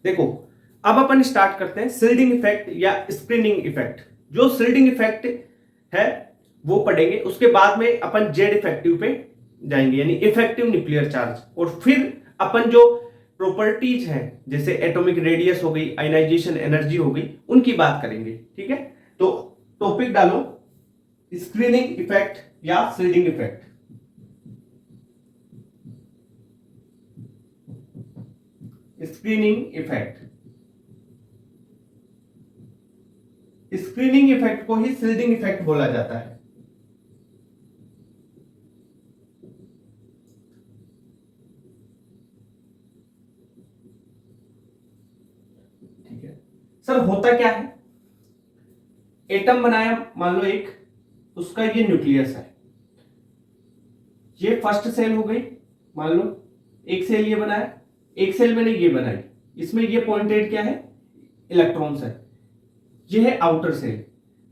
देखो, अब अपन स्टार्ट करते हैं शिल्डिंग इफेक्ट या स्क्रीनिंग इफेक्ट। जो शिल्डिंग इफेक्ट है वो पढ़ेंगे, उसके बाद में अपन जेड इफेक्टिव पे जाएंगे, यानी इफेक्टिव न्यूक्लियर चार्ज, और फिर अपन जो प्रॉपर्टीज हैं जैसे एटॉमिक रेडियस हो गई, आयनाइजेशन एनर्जी हो गई, उनकी बात करेंगे। ठीक है, तो टॉपिक डालो स्क्रीनिंग इफेक्ट या shielding effect. Screening effect, screening effect को ही शिल्डिंग इफेक्ट बोला जाता है। ठीक है सर, होता क्या है, एटम बनाया मान लो एक, उसका ये न्यूक्लियस है, ये फर्स्ट सेल हो गई, मान लो एक सेल ये बनाया, एक सेल मैंने ये बनाई, इसमें ये पॉइंटेड क्या है, इलेक्ट्रॉन्स है, ये है आउटर सेल।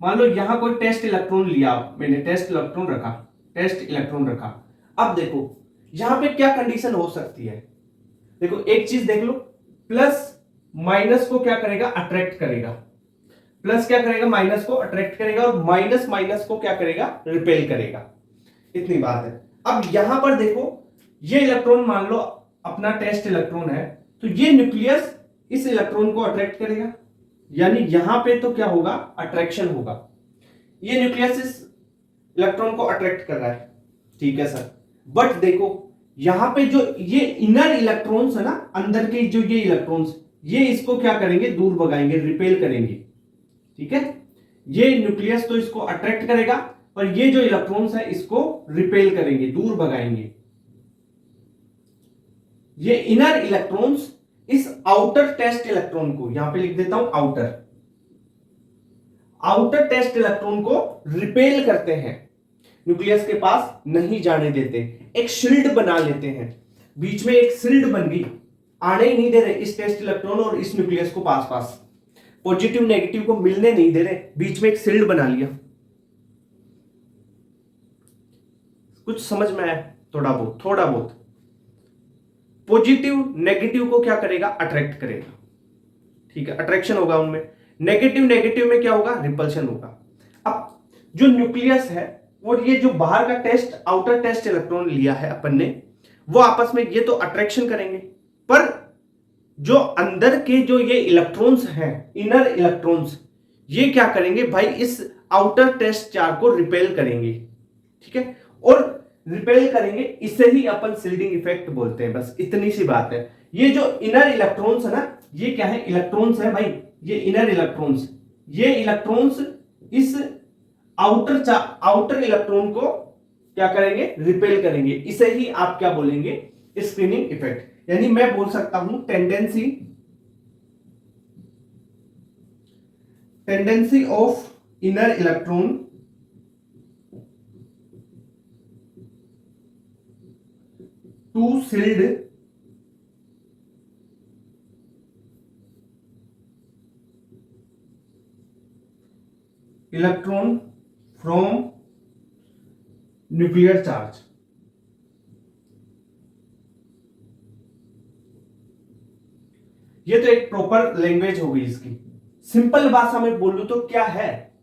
मान लो यहां कोई टेस्ट इलेक्ट्रॉन लिया, मैंने टेस्ट इलेक्ट्रॉन रखा, टेस्ट इलेक्ट्रॉन रखा। अब देखो यहां पे क्या कंडीशन हो सकती है, देखो एक चीज देख लो, प्लस माइनस को क्या करेगा, अट्रैक्ट करेगा, प्लस क्या करेगा, माइनस को अट्रैक्ट करेगा, और माइनस माइनस को क्या करेगा, रिपेल करेगा। इतनी बात है। अब यहां पर देखो, ये इलेक्ट्रॉन मान लो अपना टेस्ट इलेक्ट्रॉन है, तो ये न्यूक्लियस इस इलेक्ट्रॉन को अट्रैक्ट करेगा, यानी यहां पे तो क्या होगा, अट्रैक्शन होगा, ये न्यूक्लियस इस इलेक्ट्रॉन को अट्रैक्ट कर रहा है। ठीक है सर, बट देखो यहां पे जो ये इनर इलेक्ट्रॉन्स है ना, अंदर के जो ये इलेक्ट्रॉन्स, ये इसको क्या करेंगे, दूर भगाएंगे, रिपेल करेंगे। ठीक है, ये न्यूक्लियस तो इसको अट्रैक्ट करेगा, और ये जो इलेक्ट्रॉन्स है इसको रिपेल करेंगे, दूर भगाएंगे। ये इनर इलेक्ट्रॉन्स इस आउटर टेस्ट इलेक्ट्रॉन को, यहां पे लिख देता हूं आउटर, आउटर टेस्ट इलेक्ट्रॉन को रिपेल करते हैं, न्यूक्लियस के पास नहीं जाने देते, एक शील्ड बना लेते हैं, बीच में एक शील्ड बन गई, आने ही नहीं दे रहे इस टेस्ट इलेक्ट्रॉन और इस न्यूक्लियस को पास पास, पॉजिटिव नेगेटिव को मिलने नहीं दे रहे, बीच में एक शील्ड बना लिया। कुछ समझ में आया, थोड़ा बहुत, थोड़ा बहुत। पॉजिटिव नेगेटिव को क्या करेगा, अट्रैक्ट करेगा। ठीक है, अट्रैक्शन होगा उनमें, नेगेटिव नेगेटिव में क्या होगा, रिपल्शन होगा। अब जो न्यूक्लियस है और ये जो बाहर का टेस्ट, आउटर टेस्ट इलेक्ट्रॉन लिया है अपन ने, वो आपस में ये तो अट्रैक्शन करेंगे, पर जो अंदर के जो ये इलेक्ट्रॉन्स हैं, इनर इलेक्ट्रॉन्स, ये क्या करेंगे भाई, इस आउटर टेस्ट चार्ज को रिपेल करेंगे। ठीक है, और रिपेल करेंगे, इसे ही अपन शील्डिंग इफेक्ट बोलते हैं। बस इतनी सी बात है। ये जो इनर इलेक्ट्रॉन्स है ना, ये क्या है, इलेक्ट्रॉन्स है भाई, ये इनर इलेक्ट्रॉन्स, ये इलेक्ट्रॉन्स इस आउटर इलेक्ट्रॉन को क्या करेंगे, रिपेल करेंगे, इसे ही आप क्या बोलेंगे, स्क्रीनिंग इफेक्ट। यानी मैं बोल सकता हूं tendency of inner electron to shield electron from nuclear charge. ये तो एक प्रॉपर लैंग्वेज हो गई इसकी। सिंपल भाषा में बोलूं तो क्या है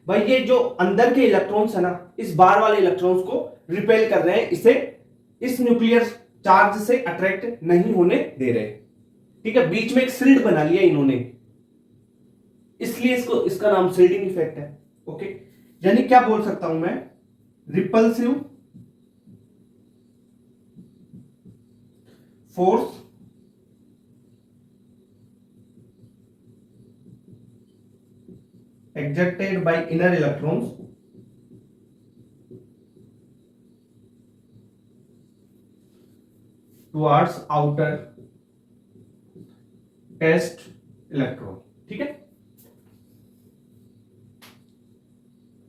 भाई, ये जो अंदर के इलेक्ट्रॉन्स है ना, इस बाहर वाले इलेक्ट्रॉन्स को रिपेल कर रहे हैं, इसे इस न्यूक्लियर चार्ज से अट्रैक्ट नहीं होने दे रहे। ठीक है, बीच में एक शील्ड बना लिया इन्होंने, इसलिए इसको, इसका नाम शील्डिंग इफेक्ट है। ओके, यानी क्या बोल सकता हूं मैं, repulsive force exerted by inner electrons towards outer test electron। ठीक है,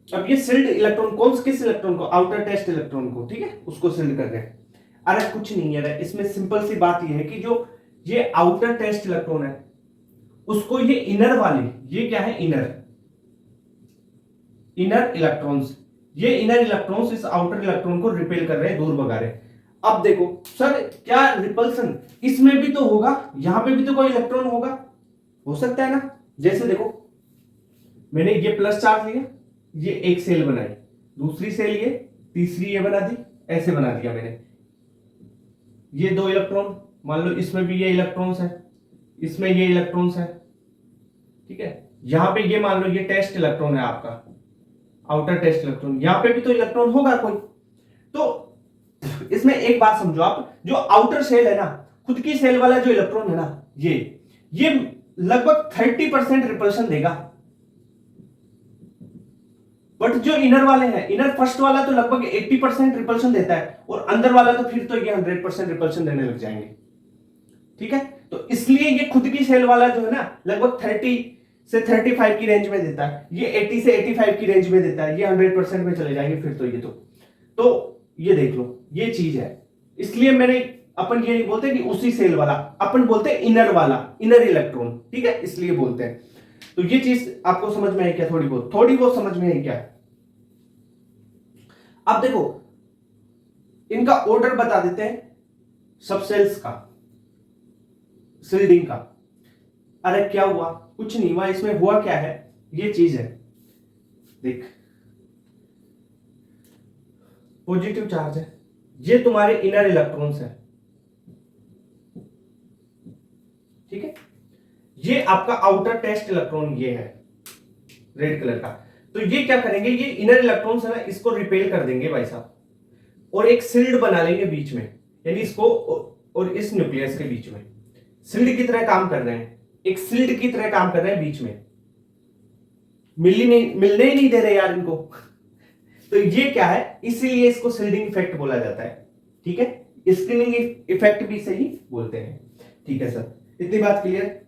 अब ये सिल्ड इलेक्ट्रॉन किस इलेक्ट्रॉन को, आउटर टेस्ट इलेक्ट्रॉन को, ठीक है, उसको सिल्ड कर रहे हैं। अरे कुछ नहीं है, इसमें सिंपल सी बात ये है कि जो ये आउटर टेस्ट इलेक्ट्रॉन है, उसको ये इनर वाले, ये क्या है, इनर इलेक्ट्रॉन्स, ये इनर इलेक्ट्रॉन्स इस आउटर इलेक्ट्रॉन को रिपेल कर रहे हैं, दूर भगा रहे हैं। अब देखो सर क्या रिपल्सन इसमें भी तो होगा, यहां पे भी तो कोई इलेक्ट्रॉन होगा, हो सकता है ना। जैसे देखो मैंने ये प्लस चार्ज लिया, ये एक सेल बनाई, दूसरी सेल ये, तीसरी ये बना दी, ऐसे बना दिया मैंने। ये दो इलेक्ट्रॉन, मान लो इसमें भी ये इलेक्ट्रॉन्स है, इसमें ये इलेक्ट्रॉन्स है, ठीक है। यहां पे ये मान लो ये टेस्ट इलेक्ट्रॉन है आपका, आउटर टेस्ट इलेक्ट्रॉन, यहां पे भी तो इलेक्ट्रॉन होगा कोई। तो इसमें एक बात समझो आप, जो आउटर सेल है ना, खुद की सेल वाला जो इलेक्ट्रॉन है ना, ये लगभग 30% रिपल्शन देगा। बट जो इनर वाले हैं, इनर फर्स्ट वाला तो लगभग 80% रिपल्शन देता है, और अंदर वाला तो फिर तो ये 100% रिपल्शन देने लग जाएंगे, ठीक है। तो इसलिए ये खुद की सेल वाला जो है ना, लगभग 30 से 35 की रेंज में देता है, ये 80 से 85 की रेंज में देता है, ये 100% में चले जाएंगे फिर तो ये तो ये देख लो, ये चीज है। इसलिए मैंने अपन ये नहीं बोलते कि उसी सेल वाला, अपन बोलते हैं इनर वाला, इनर इलेक्ट्रॉन, ठीक है, इसलिए बोलते हैं। तो ये चीज आपको समझ में आई क्या? थोड़ी बहुत समझ में आई क्या? अब देखो इनका ऑर्डर बता देते हैं सब सेल्स का, सिल्डिंग का। अरे क्या हुआ? कुछ नहीं हुआ। इसमें हुआ क्या है, ये चीज है, देख पॉजिटिव चार्ज है, ये तुम्हारे इनर इलेक्ट्रॉन्स है, ठीक है। ये आपका आउटर टेस्ट इलेक्ट्रॉन ये है रेड कलर का। तो ये क्या करेंगे, ये इनर इलेक्ट्रॉन्स है ना, इसको रिपेल कर देंगे भाई साहब, और एक सिल्ड बना लेंगे बीच में, यानी इसको और इस न्यूक्लियस के बीच में सिल्ड की तरह काम कर रहे हैं, एक सिल्ड की तरह काम कर रहे हैं बीच में, मिलने ही नहीं दे रहे यार इनको। तो ये क्या है, इसीलिए इसको सिल्डिंग इफेक्ट बोला जाता है, ठीक है। स्क्रीनिंग इफेक्ट भी सही बोलते हैं, ठीक है सर, इतनी बात क्लियर।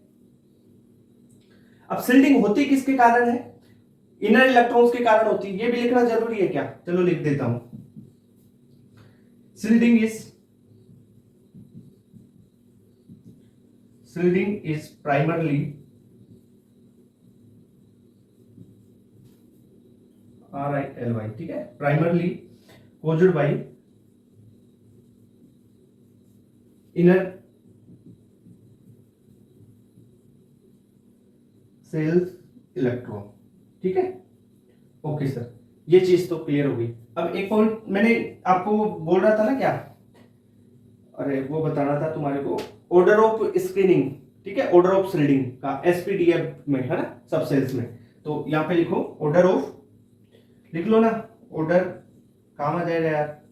अब सिल्डिंग होती किसके कारण है? इनर इलेक्ट्रॉन्स के कारण होती है। ये भी लिखना जरूरी है क्या? चलो लिख देता हूं। सिल्डिंग इज प्राइमरली RILY, ठीक है, primarily caused by inner shells electron, ठीक है। ओके सर, ये चीज तो क्लियर हो गई। अब एक पॉइंट मैंने आपको बोल रहा था ना, क्या अरे वो बताना था तुम्हारे को, ऑर्डर ऑफ स्क्रीनिंग, ठीक है, ऑर्डर ऑफ सिल्डिंग का SPDF में है ना, सब सेल्स में। तो यहां पे लिखो ऑर्डर ऑफ, लिख लो ना, ऑर्डर काम आ जाएगा यार,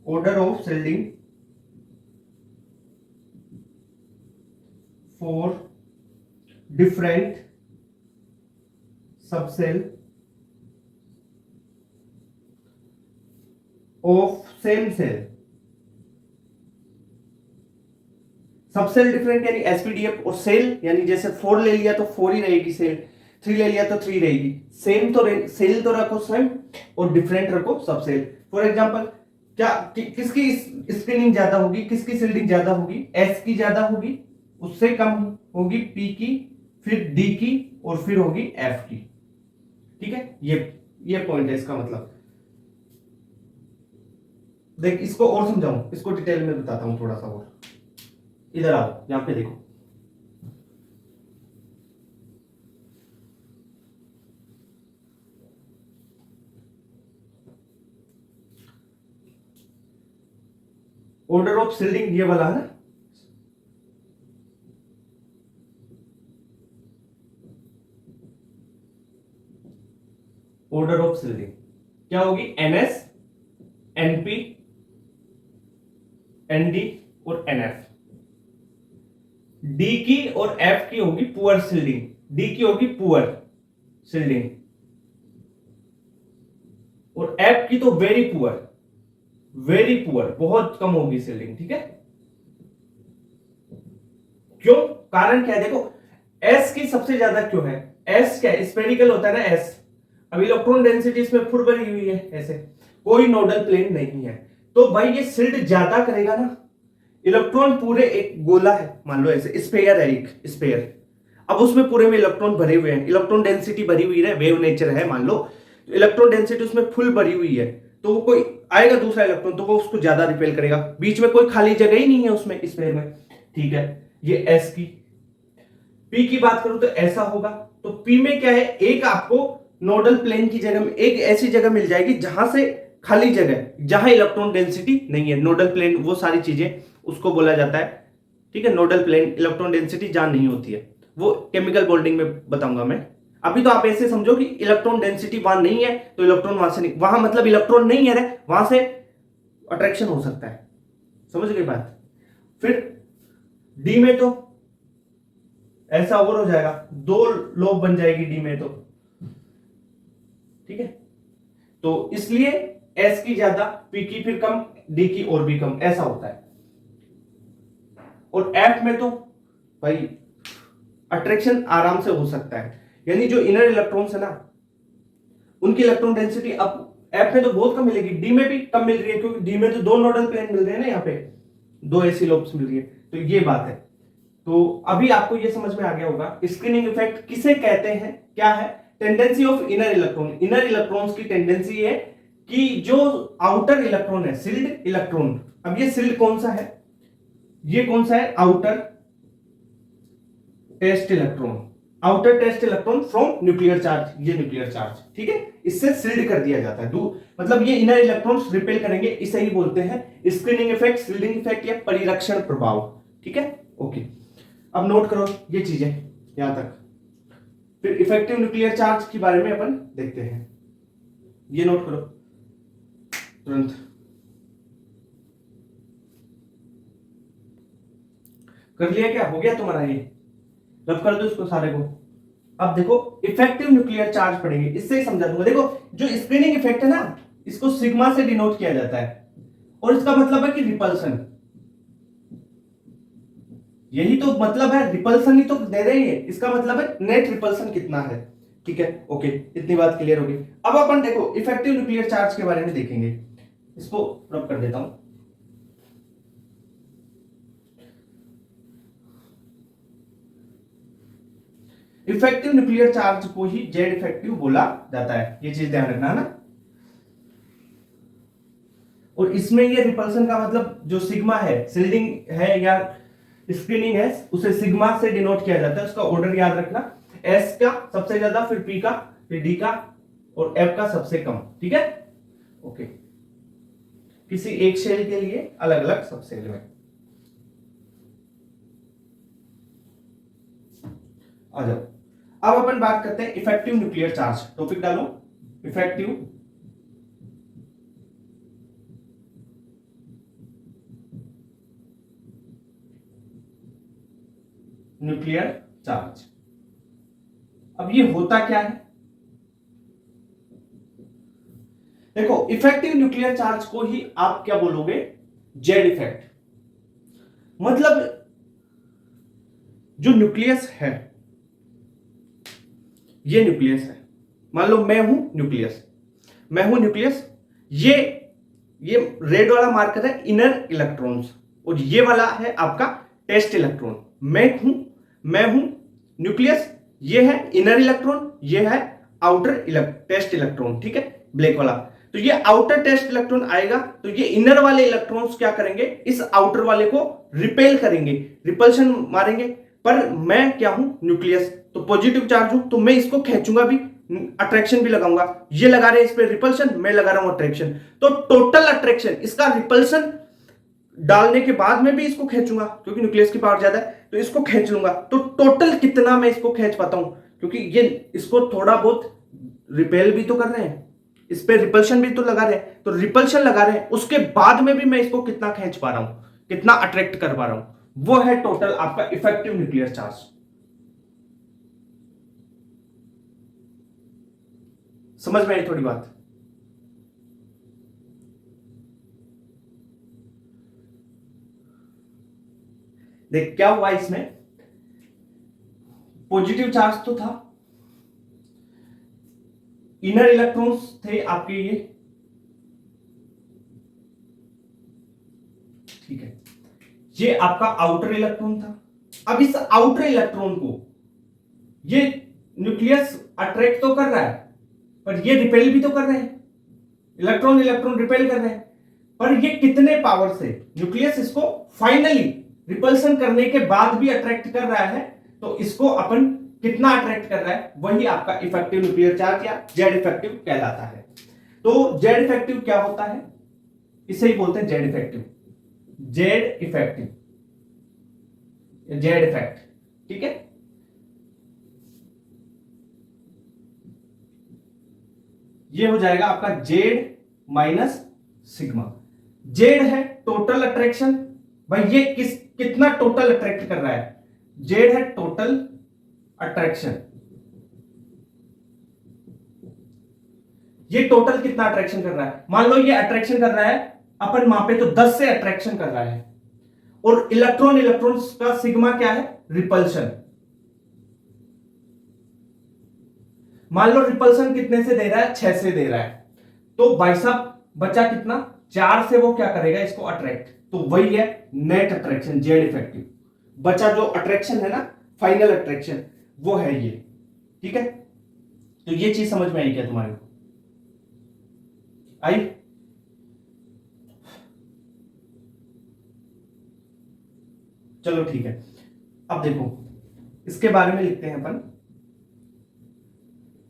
order of shielding for different subshell of same shell. Subshell different यानी SPDF, और सेल यानी जैसे 4 ले लिया तो 4 ही रहेगी सेल, 3 ले लिया तो 3 रहेगी। सेम तो सेल तो रखो स्वयं, और डिफरेंट रखो सबसेल। फॉर एग्जांपल क्या किसकी स्क्रीनिंग ज्यादा होगी, किसकी सिल्डिंग ज्यादा होगी? S की ज्यादा होगी, उससे कम होगी P की, फिर D की, और फिर होगी F की, ठीक है। ये पॉइंट है इसका मतलब। देख इसको और समझाऊं, इसको डिटेल में बताता हूं थोड़ा सा और। इधर आओ, यहां पे देखो, ऑर्डर ऑफ सिल्डिंग ये वाला है ना, ऑर्डर ऑफ सिल्डिंग क्या होगी? NS, NP, ND और NF। D की और F की होगी पुअर सिल्डिंग, D की होगी पुअर सिल्डिंग, और F की तो वेरी पुअर, बहुत कम होगी सिल्डिंग, ठीक है। क्यों? कारण क्या है? देखो S की सबसे ज्यादा क्यों है? S क्या है? स्फेरिकल होता है ना S। अब इलेक्ट्रॉन डेंसिटी इसमें फुल भरी हुई है, ऐसे कोई नोडल प्लेन नहीं है, तो भाई ये सिल्ड ज्यादा करेगा ना। इलेक्ट्रॉन पूरे एक गोला है, मान लो ऐसे स्फेयर है, एक स्फेयर, अब उसमें पूरे में इलेक्ट्रॉन भरे हुए हैं, इलेक्ट्रॉन डेंसिटी भरी हुई है, वेव नेचर है मान लो, तो इलेक्ट्रॉन डेंसिटी उसमें फुल भरी हुई है, तो वो कोई आएगा दूसरा इलेक्ट्रॉन तो वो उसको ज्यादा रिपेल करेगा, बीच में कोई खाली जगह ही नहीं है उसमें, इस पेयर में, ठीक है। ये एस की। पी की बात करूं तो ऐसा होगा, तो पी में क्या है, एक आपको नोडल प्लेन की जगह में एक ऐसी जगह मिल जाएगी जहां से खाली जगह, जहां इलेक्ट्रॉन डेंसिटी नहीं है, नोडल प्लेन वो सारी चीजें उसको बोला जाता है, ठीक है। नोडल प्लेन इलेक्ट्रॉन डेंसिटी जहां नहीं होती है, वो केमिकल बॉन्डिंग में बताऊंगा मैं। अभी तो आप ऐसे समझो कि इलेक्ट्रॉन डेंसिटी वहां नहीं है तो इलेक्ट्रॉन वहां से नहीं, वहां मतलब इलेक्ट्रॉन नहीं है रे, वहां से अट्रैक्शन हो सकता है, समझ गई बात। फिर डी में तो ऐसा और हो जाएगा, दो लोब बन जाएगी डी में तो, ठीक है। तो इसलिए एस की ज्यादा, पी की फिर कम, डी की और भी कम, ऐसा होता है। और एफ में तो भाई अट्रैक्शन आराम से हो सकता है, यानी जो इनर इलेक्ट्रॉन्स है ना, उनकी इलेक्ट्रॉन डेंसिटी अब एफ में तो बहुत कम मिलेगी, डी में भी कम मिल रही है, क्योंकि डी में तो दो नोडल प्लेन मिल रहे हैं ना, यहाँ पे दो ऐसी लोब्स मिल रही है, तो ये बात है। तो अभी आपको ये समझ में आ गया होगा स्क्रीनिंग इफेक्ट किसे कहते हैं, क्या है। Tendency of inner electron, inner electrons की टेंडेंसी है कि जो आउटर इलेक्ट्रॉन है, सिल्ड इलेक्ट्रॉन, अब ये सिल्ड कौन सा है, ये कौन सा है, outer test electron, outer test electron from nuclear charge, ये न्यूक्लियर चार्ज, ठीक है, इससे सिल्ड कर दिया जाता है, मतलब ये इनर इलेक्ट्रॉन्स रिपेल करेंगे, इसे ही बोलते हैं स्क्रीनिंग इफेक्ट, सिल्डिंग इफेक्ट या परिरक्षण प्रभाव, ठीक है। ओके, अब नोट करो ये चीजें यहां तक, फिर इफेक्टिव न्यूक्लियर चार्ज के बारे में अपन देखते हैं, ये नोट करो तुरंत। कर लिया क्या, हो गया तुम्हारा ये, रब कर दो इसको सारे को। अब देखो इफेक्टिव न्यूक्लियर चार्ज पढ़ेंगे, इससे ही समझा दूंगा। देखो जो स्क्रीनिंग इफेक्ट है ना, इसको सिग्मा से डिनोट किया जाता है, और इसका मतलब है कि रिपल्सन, यही तो मतलब है, रिपल्सन ही तो दे रहे हैं, इसका मतलब है नेट रिपल्सन कितना है, ठीक है। ओके, इतनी बात क्लियर होगी। अब अपन देखो इफेक्टिव न्यूक्लियर चार्ज के बारे में देखेंगे, इसको रब कर देता हूं। इफेक्टिव न्यूक्लियर चार्ज को ही जेड इफेक्टिव बोला जाता है, ये चीज ध्यान रखना ना। और इसमें ये रिपल्सन का मतलब जो सिग्मा है, सिल्डिंग है या स्क्रीनिंग है, उसे सिग्मा से डिनोट किया जाता है, उसका ऑर्डर याद रखना, एस का सबसे ज्यादा, फिर पी का, फिर डी का, और एफ का सबसे कम, ठीक है। ओके, किसी एक शेल के लिए अलग अलग सब सेल में। आ जाओ, अब अपन बात करते हैं इफेक्टिव न्यूक्लियर चार्ज, टॉपिक डालो इफेक्टिव न्यूक्लियर चार्ज। अब ये होता क्या है, देखो इफेक्टिव न्यूक्लियर चार्ज को ही आप क्या बोलोगे, जेड इफेक्ट। मतलब जो न्यूक्लियस है, ये न्यूक्लियस है, मान लो मैं हूं न्यूक्लियस, मैं हूं न्यूक्लियस, ये रेड वाला मार्कर है इनर इलेक्ट्रॉन्स, और ये वाला है आपका टेस्ट इलेक्ट्रॉन। मैं हूं न्यूक्लियस, ये है इनर इलेक्ट्रॉन, ये है आउटर टेस्ट इलेक्ट्रॉन, ठीक है, ब्लैक वाला। तो ये आउटर टेस्ट इलेक्ट्रॉन आएगा, तो ये इनर वाले इलेक्ट्रॉन्स क्या करेंगे, इस आउटर वाले को रिपेल करेंगे, रिपल्शन मारेंगे। पर मैं क्या हूं, न्यूक्लियस, तो पॉजिटिव चार्ज हूं, तो मैं इसको खींचूंगा भी, अट्रैक्शन भी लगाऊंगा। ये लगा रहे हैं इस पे रिपल्शन, मैं लगा रहा हूं अट्रैक्शन, तो टोटल अट्रैक्शन, इसका रिपल्शन डालने के बाद में भी इसको खींचूंगा, क्योंकि न्यूक्लियस की पावर ज्यादा है, तो इसको खींच लूंगा। तो टोटल कितना मैं इसको खींच पाता हूं, क्योंकि ये इसको थोड़ा बहुत रिपेल भी तो कर रहे हैं, इस पे रिपल्शन भी तो लगा रहे हैं, तो रिपल्शन लगा रहे हैं, उसके बाद में भी मैं इसको कितना खींच पा रहा हूं, कितना अट्रैक्ट कर पा रहा हूं, वो है टोटल आपका इफेक्टिव न्यूक्लियर चार्ज। समझ में आई थोड़ी बात। देख क्या हुआ इसमें, पॉजिटिव चार्ज तो था, इनर इलेक्ट्रॉन्स थे आपके ये, ठीक है, ये आपका आउटर इलेक्ट्रॉन था। अब इस आउटर इलेक्ट्रॉन को ये न्यूक्लियस अट्रैक्ट तो कर रहा है, पर ये रिपेल भी तो कर रहे हैं, इलेक्ट्रॉन इलेक्ट्रॉन रिपेल कर रहे हैं, पर ये कितने पावर से, न्यूक्लियस इसको फाइनली रिपल्सन करने के बाद भी अट्रैक्ट कर रहा है, तो इसको अपन कितना अट्रैक्ट कर रहा है, वही आपका इफेक्टिव न्यूक्लियर चार्ज या जेड इफेक्टिव कहलाता है। तो जेड इफेक्टिव क्या होता है, इसे ही बोलते हैं Z effective, Z effective, Z effect, ठीक है। ये हो जाएगा आपका जेड माइनस सिग्मा। जेड है टोटल अट्रैक्शन, भाई ये कितना टोटल अट्रैक्ट कर रहा है, जेड है टोटल अट्रैक्शन, ये टोटल कितना अट्रैक्शन कर रहा है, मान लो ये अट्रैक्शन कर रहा है, अपन मापे तो 10 से अट्रैक्शन कर रहा है, और इलेक्ट्रॉन इलेक्ट्रॉन्स का सिग्मा क्या है, रिपल्शन। मान लो रिपल्सन कितने से दे रहा है, 6 से दे रहा है, तो भाई साहब बचा कितना, 4 से वो क्या करेगा, इसको अट्रैक्ट, तो वही है नेट अट्रैक्शन, जेड इफेक्टिव। बचा जो अट्रैक्शन है ना, फाइनल अट्रैक्शन, वो है ये, ठीक है। तो ये चीज समझ में आई क्या तुम्हारे को, आई? चलो ठीक है, अब देखो इसके बारे में लिखते हैं अपन,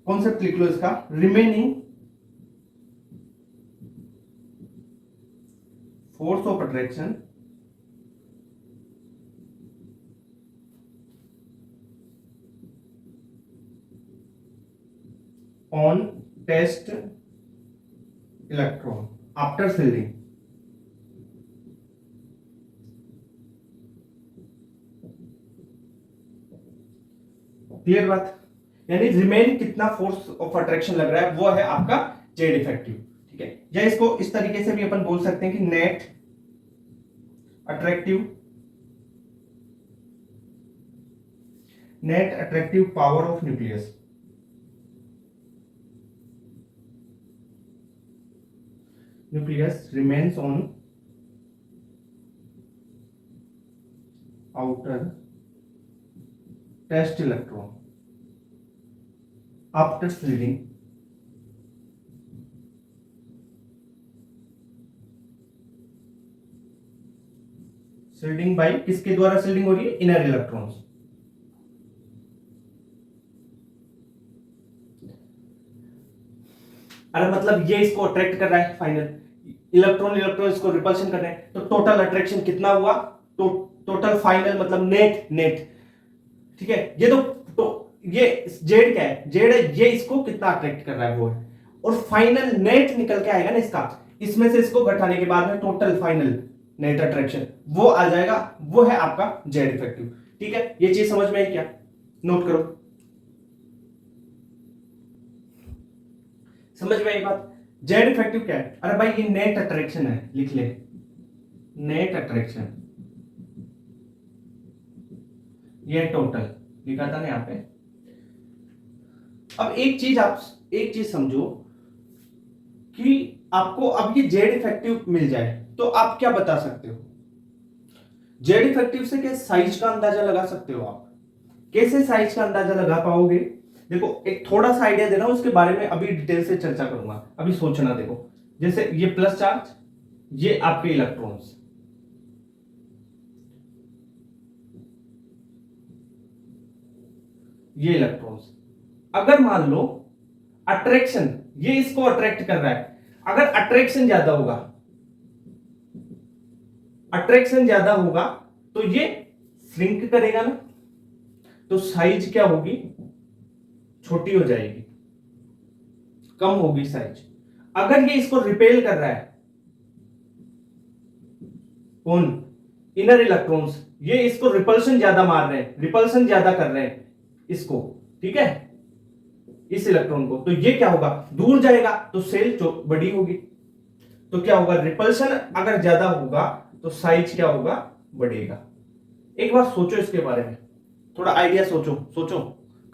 कॉन्सेप्ट लिख लो इसका, remaining force of attraction on test electron after shielding. Clear बात, यानी रिमेन कितना फोर्स ऑफ अट्रैक्शन लग रहा है, वो है आपका जेड इफेक्टिव, ठीक है। या इसको इस तरीके से भी अपन बोल सकते हैं कि net attractive power of nucleus, remains on outer test electron after shielding by किसके द्वारा शील्डिंग हो रही है, इनर इलेक्ट्रॉन्स। अरे मतलब ये इसको अट्रैक्ट कर रहा है, फाइनल इलेक्ट्रॉन इलेक्ट्रॉन इसको रिपल्शन कर रहे हैं, तो टोटल अट्रैक्शन कितना हुआ, टोटल फाइनल मतलब नेट, ठीक है। ये तो ये जेड क्या है, जेड है, ये इसको कितना अट्रैक्ट कर रहा है वो है, और फाइनल नेट निकल के आएगा ना इसका, इसमें से इसको घटाने के बाद में टोटल फाइनल नेट अट्रैक्शन वो आ जाएगा, वो है आपका जेड इफेक्टिव, ठीक है। ये चीज समझ में आई क्या, नोट करो, समझ में आई बात। जेड इफेक्टिव क्या है, अरे भाई ये नेट अट्रैक्शन है, लिख ले नेट अट्रैक्शन, ये टोटल लिखा था ना यहां पे। अब एक चीज समझो कि आपको अब ये जेड इफेक्टिव मिल जाए तो आप क्या बता सकते हो, जेड इफेक्टिव से क्या साइज का अंदाजा लगा सकते हो आप, कैसे साइज का अंदाजा लगा पाओगे, देखो एक थोड़ा सा आइडिया दे रहा हूं, उसके बारे में अभी डिटेल से चर्चा करूंगा, अभी सोचना। देखो जैसे ये प्लस चार्ज, ये आपके इलेक्ट्रॉन्स, ये इलेक्ट्रॉन्स, अगर मान लो अट्रैक्शन, ये इसको अट्रैक्ट कर रहा है, अगर अट्रैक्शन ज्यादा होगा तो ये श्रिंक करेगा ना, तो साइज क्या होगी, छोटी हो जाएगी, कम होगी साइज। अगर ये इसको रिपेल कर रहा है, कौन, इनर इलेक्ट्रॉन्स, ये इसको रिपल्शन ज्यादा मार रहे हैं, रिपल्शन ज्यादा कर रहे हैं इसको, ठीक है, इस इलेक्ट्रॉन को, तो ये क्या होगा, दूर जाएगा तो सेल बड़ी होगी, तो क्या होगा, रिपल्शन अगर ज्यादा होगा तो साइज क्या होगा, बढ़ेगा। एक बार सोचो इसके बारे में, थोड़ा आइडिया सोचो,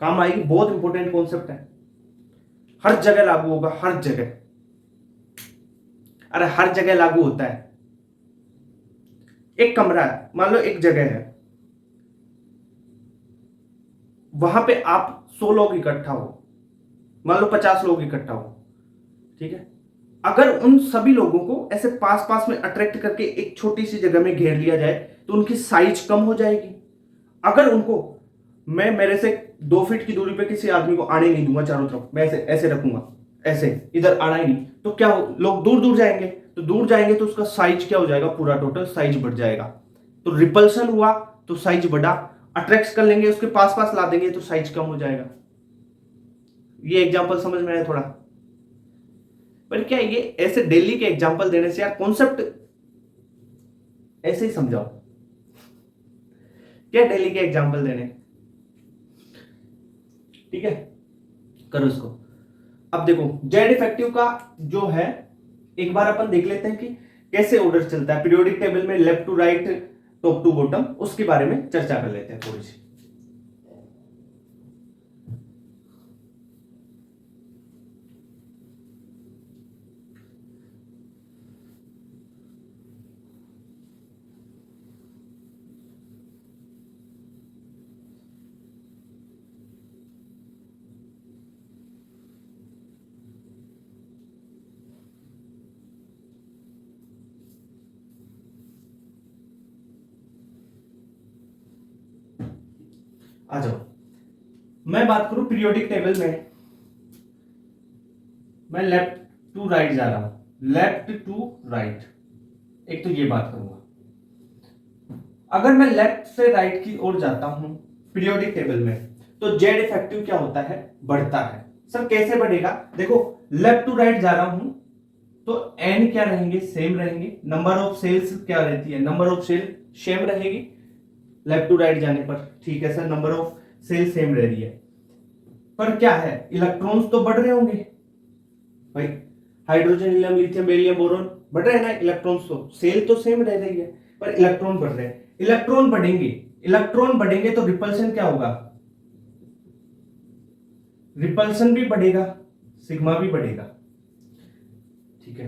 काम आएगी, बहुत इंपॉर्टेंट कॉन्सेप्ट है, हर जगह लागू होगा, हर जगह, अरे हर जगह लागू होता है। एक कमरा है, मान लो एक जगह है, वहां पे आप 100 लोग इकट्ठा हो, मान लो 50 लोग इकट्ठा हो, ठीक है। अगर उन सभी लोगों को ऐसे पास पास में अट्रैक्ट करके एक छोटी सी जगह में घेर लिया जाए तो उनकी साइज कम हो जाएगी। अगर उनको मैं मेरे से 2 फीट की दूरी पे किसी आदमी को आने नहीं दूंगा, चारों तरफ मैं ऐसे ऐसे रखूंगा, ऐसे इधर आना ही नहीं, तो क्या लोग दूर दूर जाएंगे, तो दूर जाएंगे तो उसका साइज क्या हो जाएगा, पूरा टोटल साइज बढ़ जाएगा। तो रिपल्सन हुआ तो साइज बढ़ा, अट्रैक्ट कर लेंगे उसके पास पास ला देंगे तो साइज कम हो जाएगा। ये एग्जांपल समझ में आया थोड़ा? पर क्या ये ऐसे डेली के एग्जांपल देने से यार कॉन्सेप्ट ऐसे ही समझाओ, क्या डेली के एग्जांपल देने, ठीक है, करो इसको। अब देखो जेड इफेक्टिव का जो है एक बार अपन देख लेते हैं कि कैसे ऑर्डर चलता है पीरियोडिक टेबल में, left to right, top to bottom, उसके बारे में चर्चा कर लेते हैं थोड़ी सी। आ जाओ, मैं बात करूं पीरियोडिक टेबल में, मैं लेफ्ट टू राइट जा रहा हूं, लेफ्ट टू राइट, एक तो ये बात करूंगा। अगर मैं लेफ्ट से राइट की ओर जाता हूं पीरियोडिक टेबल में तो जेड इफेक्टिव क्या होता है, बढ़ता है। सर कैसे बढ़ेगा? देखो लेफ्ट टू राइट जा रहा हूं तो एन क्या रहेंगे, सेम रहेंगे, नंबर ऑफ सेल्स क्या रहती है, नंबर ऑफ सेल सेम रहेगी लेफ्ट टू राइट जाने पर, ठीक है sir, number of shell same रह रही है, पर क्या है, इलेक्ट्रॉन्स तो बढ़ रहे होंगे भाई, hydrogen helium lithium beryllium boron बढ़ रहे हैं ना, इलेक्ट्रॉन्स तो, सेल तो सेम रह रही है पर इलेक्ट्रॉन बढ़ रहे हैं, इलेक्ट्रॉन बढ़ेंगे, इलेक्ट्रॉन बढ़ेंगे तो रिपल्शन क्या होगा, रिपल्शन भी बढ़ेगा, सिग्मा भी बढ़ेगा, ठीक है,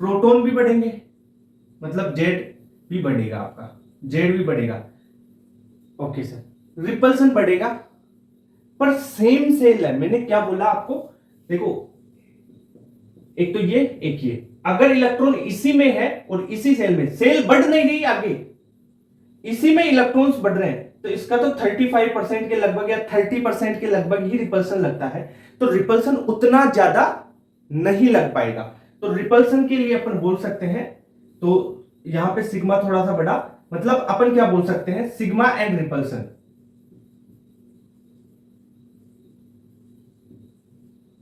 प्रोटॉन भी बढ़ेंगे, मतलब जेड भी बढ़ेगा, आपका जेड भी बढ़ेगा, ओके सर, रिपल्सन बढ़ेगा पर सेम सेल है। मैंने क्या बोला आपको, देखो एक तो ये, एक ये, अगर इलेक्ट्रॉन इसी में है और इसी सेल में, सेल बढ़ नहीं रही आगे, इसी में इलेक्ट्रॉन्स बढ़ रहे हैं, तो इसका तो 35% के लगभग या 30% के लगभग ही रिपल्सन लगता है, तो रिपल्सन उतना ज्यादा नहीं लग पाएगा। तो रिपल्सन के लिए अपन बोल सकते हैं, तो यहां पे सिग्मा थोड़ा सा बड़ा, मतलब अपन क्या बोल सकते हैं, सिग्मा एंड रिपल्सन,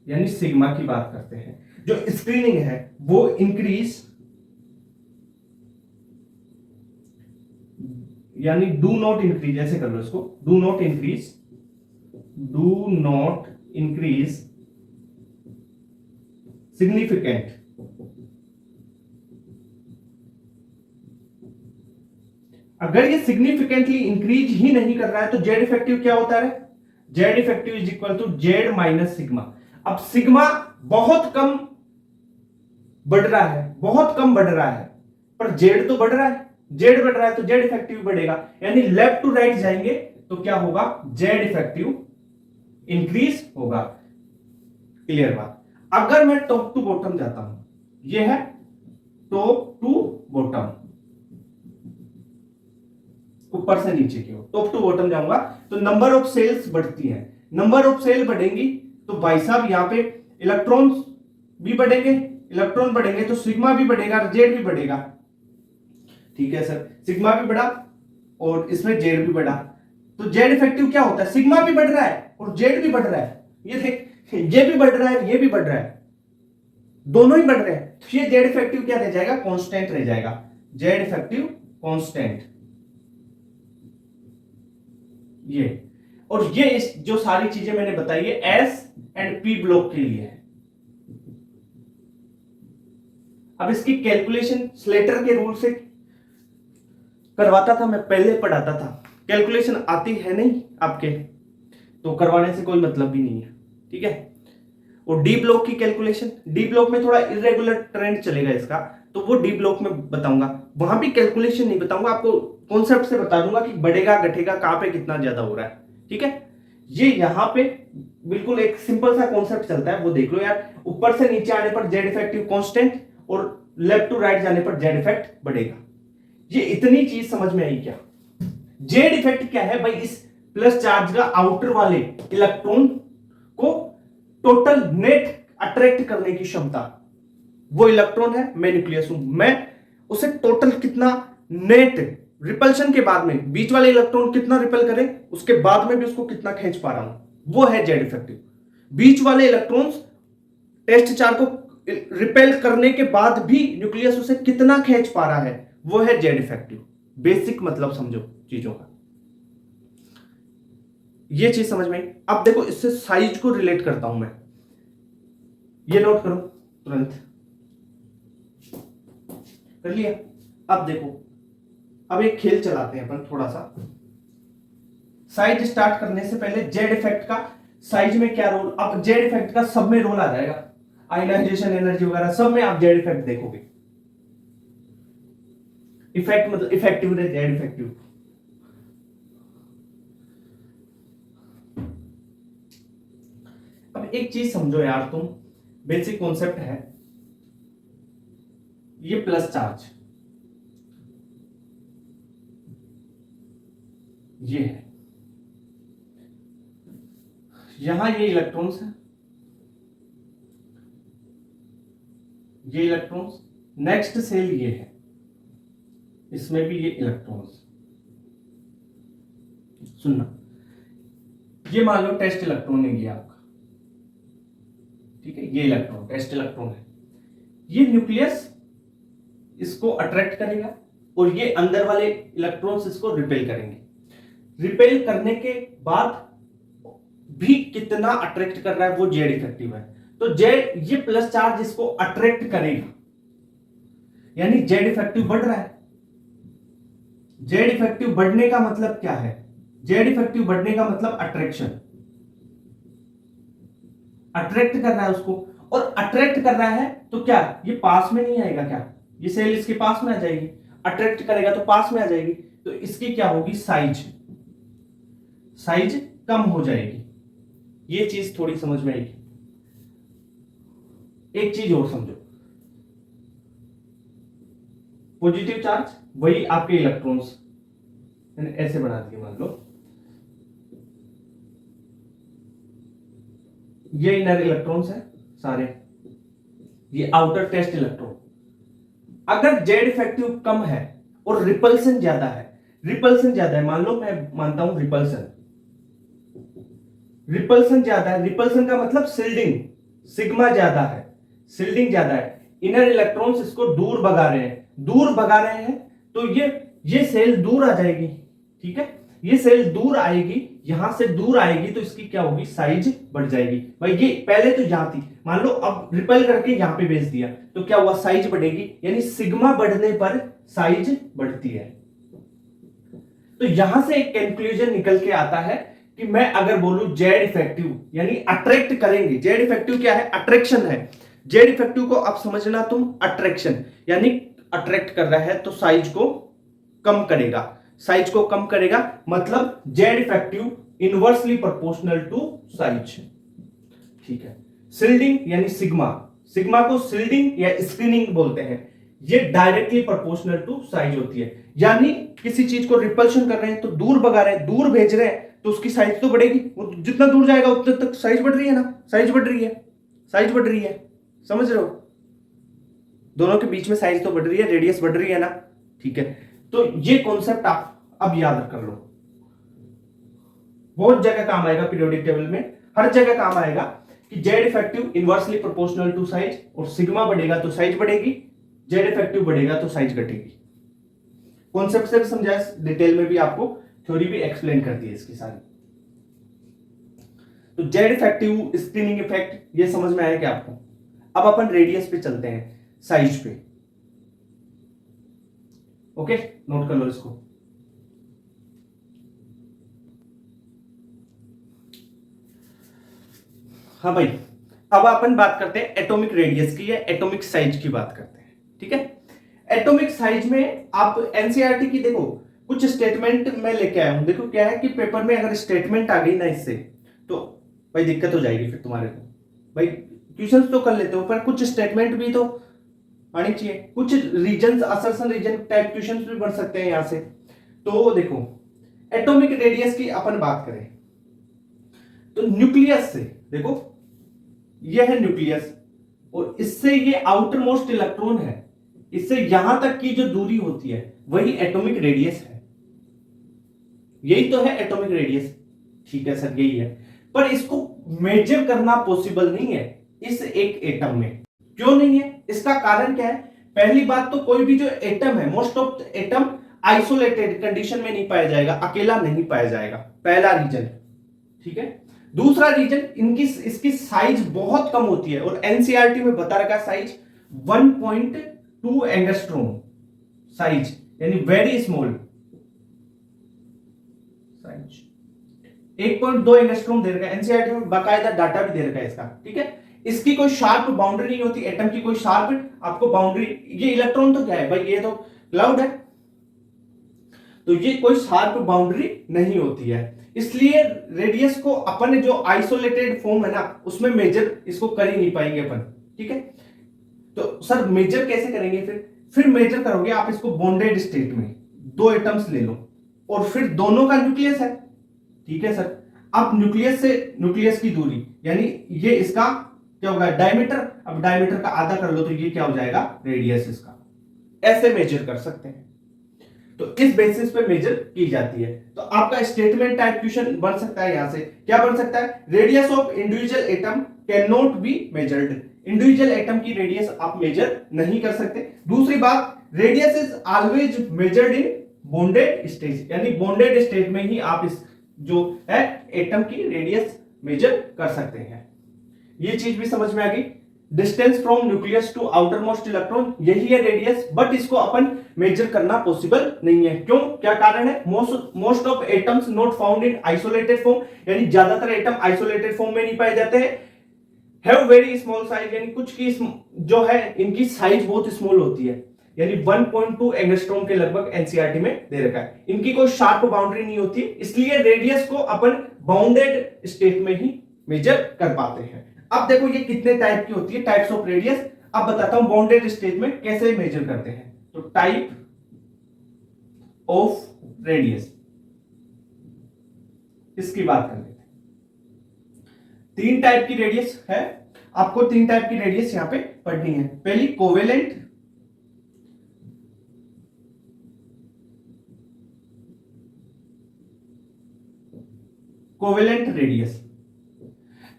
यानी सिग्मा की बात करते हैं, जो स्क्रीनिंग है वो इंक्रीज, यानी डू नॉट इंक्रीज, ऐसे कर लो इसको, do not increase, do not increase significant, अगर ये सिग्निफिकेंटली इंक्रीज ही नहीं कर रहा है तो जेड इफेक्टिव क्या होता है, Z effective is equal to Z minus sigma. अब सिग्मा बहुत कम बढ़ रहा है, बहुत कम बढ़ रहा है, पर जेड तो बढ़ रहा है, जेड बढ़ रहा है तो जेड इफेक्टिव बढ़ेगा, यानी लेफ्ट टू राइट जाएंगे तो क्या होगा, जेड इफेक्टिव इंक्रीज होगा। क्लियर बात? अगर मैं टॉप टू बॉटम जाता हूं, यह है टॉप टू बॉटम, ऊपर से नीचे की ओर टॉप टू बॉटम जाऊंगा तो नंबर ऑफ सेल्स बढ़ती है, नंबर ऑफ सेल बढ़ेंगी तो भाई साहब यहां पे इलेक्ट्रॉन्स भी बढ़ेंगे, इलेक्ट्रॉन बढ़ेंगे तो सिग्मा भी बढ़ेगा, जेड भी बढ़ेगा, ठीक है सर, सिग्मा भी बढ़ा और इसमें जेड भी बढ़ा, तो जेड इफेक्टिव क्या होता है, सिग्मा भी बढ़ रहा है और जेड भी बढ़ रहा है, ये देख, ये भी बढ़ रहा है, ये भी बढ़ रहा है, दोनों ही बढ़ रहे हैं, तो ये जेड इफेक्टिव क्या रह जाएगा, कांस्टेंट रह जाएगा, जेड इफेक्टिव कांस्टेंट, ये, और ये इस जो सारी चीजें मैंने बताई है एस एंड पी ब्लॉक के लिए है। अब इसकी कैलकुलेशन स्लेटर के रूल से करवाता था मैं, पहले पढ़ाता था, कैलकुलेशन आती है नहीं आपके तो करवाने से कोई मतलब भी नहीं है, ठीक है। और डी ब्लॉक की कैलकुलेशन, डी ब्लॉक में थोड़ा इरेगुलर ट्रेंड चलेगा इसका, तो वो डी ब्लॉक में बताऊंगा, वहां भी कैलकुलेशन नहीं बताऊंगा आपको, कॉन्सेप्ट से बता दूंगा कि बढ़ेगा घटेगा कहां पे कितना ज्यादा हो रहा है, ठीक है। ये यहां पे बिल्कुल एक सिंपल सा कॉन्सेप्ट चलता है, वो देख लो यार। ऊपर से नीचे आने पर जेड इफेक्टिव कांस्टेंट और लेफ्ट टू राइट जाने पर जेड इफेक्ट बढ़ेगा। ये इतनी चीज समझ में आई क्या? जेड इफेक्ट क्या है भाई? इस प्लस चार्ज का आउटर वाले इलेक्ट्रॉन को टोटल नेट अट्रैक्ट करने की क्षमता। वो इलेक्ट्रॉन है, मैं न्यूक्लियस हूं, मैं उसे टोटल कितना नेट रिपल्शन के बाद में बीच वाले इलेक्ट्रॉन कितना रिपेल करे, उसके बाद में भी उसको कितना खींच पा रहा हूं, वो है जेड इफेक्टिव। बीच वाले इलेक्ट्रॉन्स टेस्ट चार्ज को रिपेल करने के बाद भी न्यूक्लियस उसे कितना खींच पा रहा है, वो है जेड इफेक्टिव। बेसिक मतलब समझो चीजों का, ये चीज समझ में आई। अब देखो इससे साइज को रिलेट करता हूं मैं, ये नोट करो तुरंत, कर लिया। अब देखो, अब एक खेल चलाते हैं अपन थोड़ा सा। साइज स्टार्ट करने से पहले जेड इफेक्ट का साइज में क्या रोल, अब जेड इफेक्ट का सब में रोल आ जाएगा, आयनाइजेशन एनर्जी वगैरह सब में आप जेड इफेक्ट देखोगे। इफेक्ट मतलब इफेक्टिव है, जेड इफेक्टिव। अब एक चीज समझो यार तुम, बेसिक कॉन्सेप्ट है, ये प्लस चार्ज ये है, यहां ये इलेक्ट्रॉन्स है, ये इलेक्ट्रॉन्स, नेक्स्ट सेल ये है, इसमें भी ये इलेक्ट्रॉन्स। सुनना, ये मान लो टेस्ट इलेक्ट्रॉन है ये आपका, ठीक है, ये इलेक्ट्रॉन टेस्ट इलेक्ट्रॉन है, ये न्यूक्लियस इसको अट्रैक्ट करेगा और ये अंदर वाले इलेक्ट्रॉन्स इसको रिपेल करेंगे। रिपेल करने के बाद भी कितना अट्रैक्ट कर रहा है, वो जेड इफेक्टिव है। तो जेड, ये प्लस चार्ज इसको अट्रैक्ट करेगा, यानी जेड इफेक्टिव बढ़ रहा है। जेड इफेक्टिव बढ़ने का मतलब क्या है? जेड इफेक्टिव बढ़ने का मतलब अट्रैक्शन, अट्रैक्ट कर रहा है उसको, और अट्रैक्ट कर रहा है तो क्या ये पास में नहीं आएगा क्या? ये सेल इसके पास में आ जाएगी, अट्रैक्ट करेगा तो पास में आ जाएगी, तो इसकी क्या होगी? साइज, साइज कम हो जाएगी। ये चीज थोड़ी समझ में आएगी। एक चीज और समझो, पॉजिटिव चार्ज वही आपके इलेक्ट्रॉन्स, ऐसे बना दिए मान लो, ये इनर इलेक्ट्रॉन्स है सारे, ये आउटर टेस्ट इलेक्ट्रॉन। अगर जेड इफेक्टिव कम है और रिपल्सन ज्यादा है, रिपल्सन ज्यादा है, मान लो मैं मानता हूं रिपल्सन, रिपल्सन ज्यादा है, रिपल्सन का मतलब शिल्डिंग, सिग्मा ज्यादा है, शिल्डिंग ज्यादा है, इनर इलेक्ट्रॉन्स इसको दूर भगा रहे हैं, दूर भगा रहे हैं, तो ये सेल दूर आ जाएगी, ठीक है, ये सेल दूर आएगी, यहां से दूर आएगी, तो इसकी क्या होगी? साइज बढ़ जाएगी। भाई ये पहले तो यहां थी, मान लो अब रिपेल करके यहां पे भेज दिया, तो क्या हुआ? साइज बढ़ेगी, यानी सिग्मा बढ़ने पर साइज बढ़ती है। तो यहां से एक कंक्लूजन निकल के आता है कि मैं अगर बोलूं जेड इफेक्टिव यानी अट्रैक्ट करेंगे, जेड इफेक्टिव क्या है? अट्रैक्शन है। जेड इफेक्टिव को आप समझना तुम अट्रैक्शन, यानी अट्रैक्ट कर रहा है तो साइज को कम करेगा, साइज को कम करेगा, मतलब Z effective inversely proportional to size, ठीक है। शिल्डिंग यानी सिग्मा, सिग्मा को शिल्डिंग या स्क्रीनिंग बोलते हैं, ये डायरेक्टली प्रोपोर्शनल टू साइज होती है, यानी किसी चीज को रिपल्शन कर रहे हैं तो दूर भगा रहे हैं, दूर भेज रहे हैं, तो उसकी साइज तो बढ़ेगी, वो जितना दूर जाएगा उतने तक साइज बढ़ रही है ना, साइज बढ़ रही है, साइज बढ़ रही है, समझ रहे हो? दोनों के बीच में साइज तो बढ़ रही है, रेडियस बढ़ रही है ना, ठीक है। तो ये कॉन्सेप्ट आप अब याद कर लो, बहुत जगह काम आएगा, पीरियोडिक टेबल में हर जगह काम आएगा कि Z effective inversely proportional to size, और सिग्मा बढ़ेगा तो साइज बढ़ेगी, जेड इफेक्टिव बढ़ेगा तो साइज घटेगी। कॉन्सेप्ट से समझा, डिटेल में भी आपको थ्योरी भी एक्सप्लेन कर दी है इसकी सारी। तो जेड इफेक्टिव, स्क्रीनिंग इफेक्ट, ये समझ में आया क्या आपको? अब अपन रेडियस पे चलते हैं, साइज पे, ओके, नोट कर लो इसको। हाँ भाई, अब अपन बात करते हैं एटॉमिक रेडियस की या एटॉमिक साइज की बात करते हैं, ठीक है। एटॉमिक साइज में आप एनसीईआरटी की देखो कुछ स्टेटमेंट मैं लेके आया हूं, देखो क्या है कि पेपर में अगर स्टेटमेंट आ गई ना इससे, तो भाई दिक्कत हो जाएगी फिर तुम्हारे को। भाई क्वेश्चंस तो कर लेते हो पर कुछ स्टेटमेंट भी तो आनी चाहिए, कुछ reason assertion reason type questions भी बन सकते हैं यहां से। तो देखो एटॉमिक रेडियस की अपन बात करें तो न्यूक्लियस से देखो ये है न्यूक्लियस और इससे ये आउटर मोस्ट इलेक्ट्रॉन है, इससे यहां तक की जो दूरी होती है वही एटॉमिक रेडियस है। यही तो है एटॉमिक रेडियस। ठीक है सर यही है, पर इसको मेजर करना पॉसिबल नहीं है इस एक एटम में। क्यों नहीं है, इसका कारण क्या है? पहली बात तो कोई भी जो एटम है, most of atom isolated condition में नहीं पाया जाएगा, अकेला नहीं पाया जाएगा, पहला रीजन। ठीक है, दूसरा रीजन इनकी इसकी साइज बहुत कम होती है और एनसीईआरटी में बता रखा है साइज 1.2 एंगस्ट्रोम साइज, यानी वेरी स्मॉल साइज। 1.2 एंगस्ट्रोम दे रखा है एनसीईआरटी में, बाकायदा डाटा भी दे रखा है इसका। ठीक है, इसकी कोई शार्प बाउंड्री नहीं होती, एटम की कोई शार्प आपको बाउंड्री। ये इलेक्ट्रॉन तो क्या है भाई, ये तो क्लाउड है, तो ये कोई शार्प बाउंड्री नहीं होती है, इसलिए रेडियस को अपन जो आइसोलेटेड फॉर्म है ना उसमें मेजर इसको कर ही नहीं पाएंगे अपन। ठीक है, तो सर मेजर कैसे करेंगे? फिर मेजर करोगे आप इसको बॉन्डेड स्टेट में, दो एटम्स ले लो और फिर दोनों का न्यूक्लियस है। ठीक है सर, अब न्यूक्लियस से न्यूक्लियस की दूरी यानी ये इसका क्या होगा, डायमीटर। अब डायमीटर का आधा कर लो तो ये क्या हो जाएगा, रेडियस इसका। ऐसे मेजर कर सकते हैं, तो इस बेसिस पे मेजर की जाती है। तो आपका स्टेटमेंट टाइप क्वेश्चन बन सकता है, यहां से क्या बन सकता है, radius of individual atom can not be measured. Individual atom की रेडियस आप मेजर नहीं कर सकते। दूसरी बात, radius is always measured in bonded state, यानी बॉन्डेड स्टेट में ही आप इस जो है एटम की रेडियस मेजर कर सकते हैं। ये चीज भी समझ में आ गई। Distance from nucleus to outermost electron, यही है रेडियस, बट इसको अपन मेजर करना पॉसिबल नहीं है। क्यों, क्या कारण है? Most of atoms not found in isolated form, यानी ज्यादातर एटम आइसोलेटेड फॉर्म में नहीं पाए जाते हैं। हैव वेरी स्मॉल साइज, यानी कुछ की जो है इनकी साइज बहुत स्मॉल होती है, यानी 1.2 एंगस्ट्रॉम के लगभग एनसीईआरटी में दे रखा है। इनकी कोई शार्प बाउंड्री नहीं होती, इसलिए रेडियस को अपन बाउंडेड स्टेट में ही मेजर कर पाते हैं। अब देखो ये कितने टाइप की होती है, टाइप्स ऑफ रेडियस। अब बताता हूं बाउंडेड स्टेट में कैसे मेजर करते हैं। तो टाइप ऑफ रेडियस, इसकी बात कर लेते हैं। 3 टाइप की रेडियस है, आपको 3 टाइप की रेडियस यहां पे पढ़नी है। पहली कोवेलेंट, कोवेलेंट रेडियस।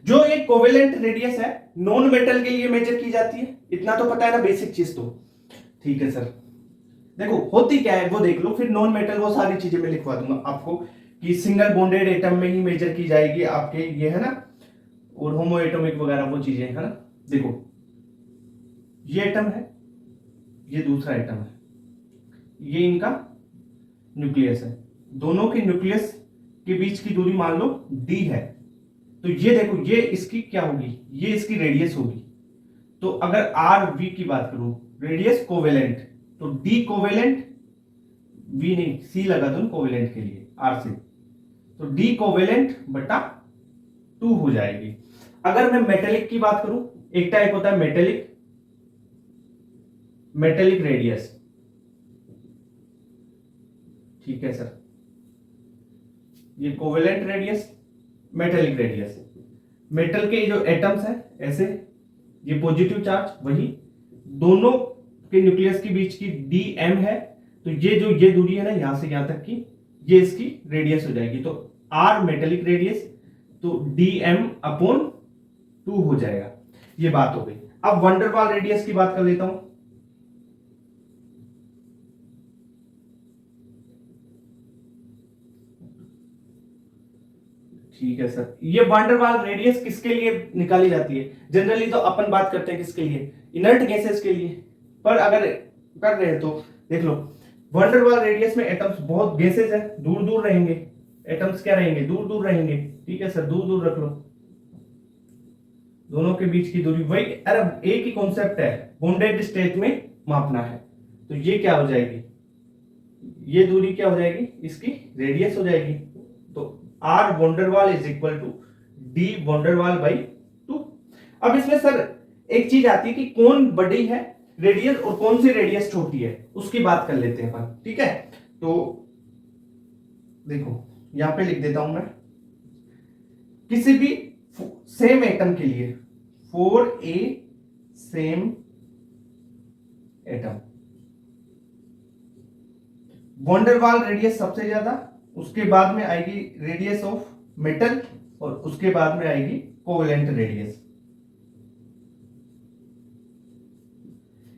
जो एक कोवेलेंट रेडियस है नॉन मेटल के लिए मेजर की जाती है, इतना तो पता है ना, बेसिक चीज तो। ठीक है सर, देखो होती क्या है वो देख लो, फिर नॉन मेटल वो सारी चीजें मैं लिखवा दूंगा आपको कि सिंगल बॉन्डेड एटम में ही मेजर की जाएगी आपके, ये है ना, और होमो एटॉमिक वगैरह वो चीजें है ना। देखो ये एटम है, ये दूसरा एटम है, ये इनका न्यूक्लियस है, दोनों के न्यूक्लियस के बीच की दूरी मान लो d है। तो ये देखो ये इसकी क्या होगी, ये इसकी रेडियस होगी। तो अगर आर वी की बात करूं, रेडियस कोवेलेंट, तो डी कोवेलेंट, वी नहीं सी लगा दो कोवेलेंट के लिए आर से, तो डी कोवेलेंट बटा 2 हो जाएगी। अगर मैं मेटेलिक की बात करूं, एक टाइप होता है मेटेलिक, मेटेलिक रेडियस। ठीक है सर, ये covalent radius, metallic radius. Metal के जो एटम्स हैं ऐसे, ये पॉजिटिव चार्ज, वही दोनों के न्यूक्लियस के बीच की dm है, तो ये दूरी है ना यहां से यहां तक की, ये इसकी रेडियस हो जाएगी। तो r मेटेलिक रेडियस, तो dm/2 हो जाएगा। ये बात हो गई। अब वंडरवाल रेडियस की बात कर लेता हूं। ठीक है सर, ये वंडरवाल रेडियस किसके लिए निकाली जाती है? जनरली तो अपन बात करते हैं किसके लिए, इनर्ट गैसेस के लिए, पर अगर कर रहे हैं तो देख लो वंडरवाल रेडियस में एटम्स बहुत गैसेस है, दूर दूर रहेंगे, एटम्स क्या रहेंगे, दूर दूर रहेंगे। ठीक है सर, दूर दूर रख लो, दोनों के बीच की दूरी वही, अरे एक ही कॉन्सेप्ट है, बॉन्डेड स्टेट में मापना है। तो ये क्या हो जाएगी, ये दूरी क्या हो जाएगी, इसकी रेडियस हो जाएगी। तो r van der Waals is equal to d van der Waals by 2। अब इसमें सर एक चीज आती है कि कौन बड़ी है रेडियस और कौन सी रेडियस छोटी है, उसकी बात कर लेते हैं अपन, ठीक है। तो देखो यहां पे लिख देता हूं मैं, किसी भी सेम एटम के लिए, for a same atom, van der Waals radius सबसे ज्यादा, उसके बाद में आएगी रेडियस ऑफ मेटल, और उसके बाद में आएगी कोवेलेंट रेडियस।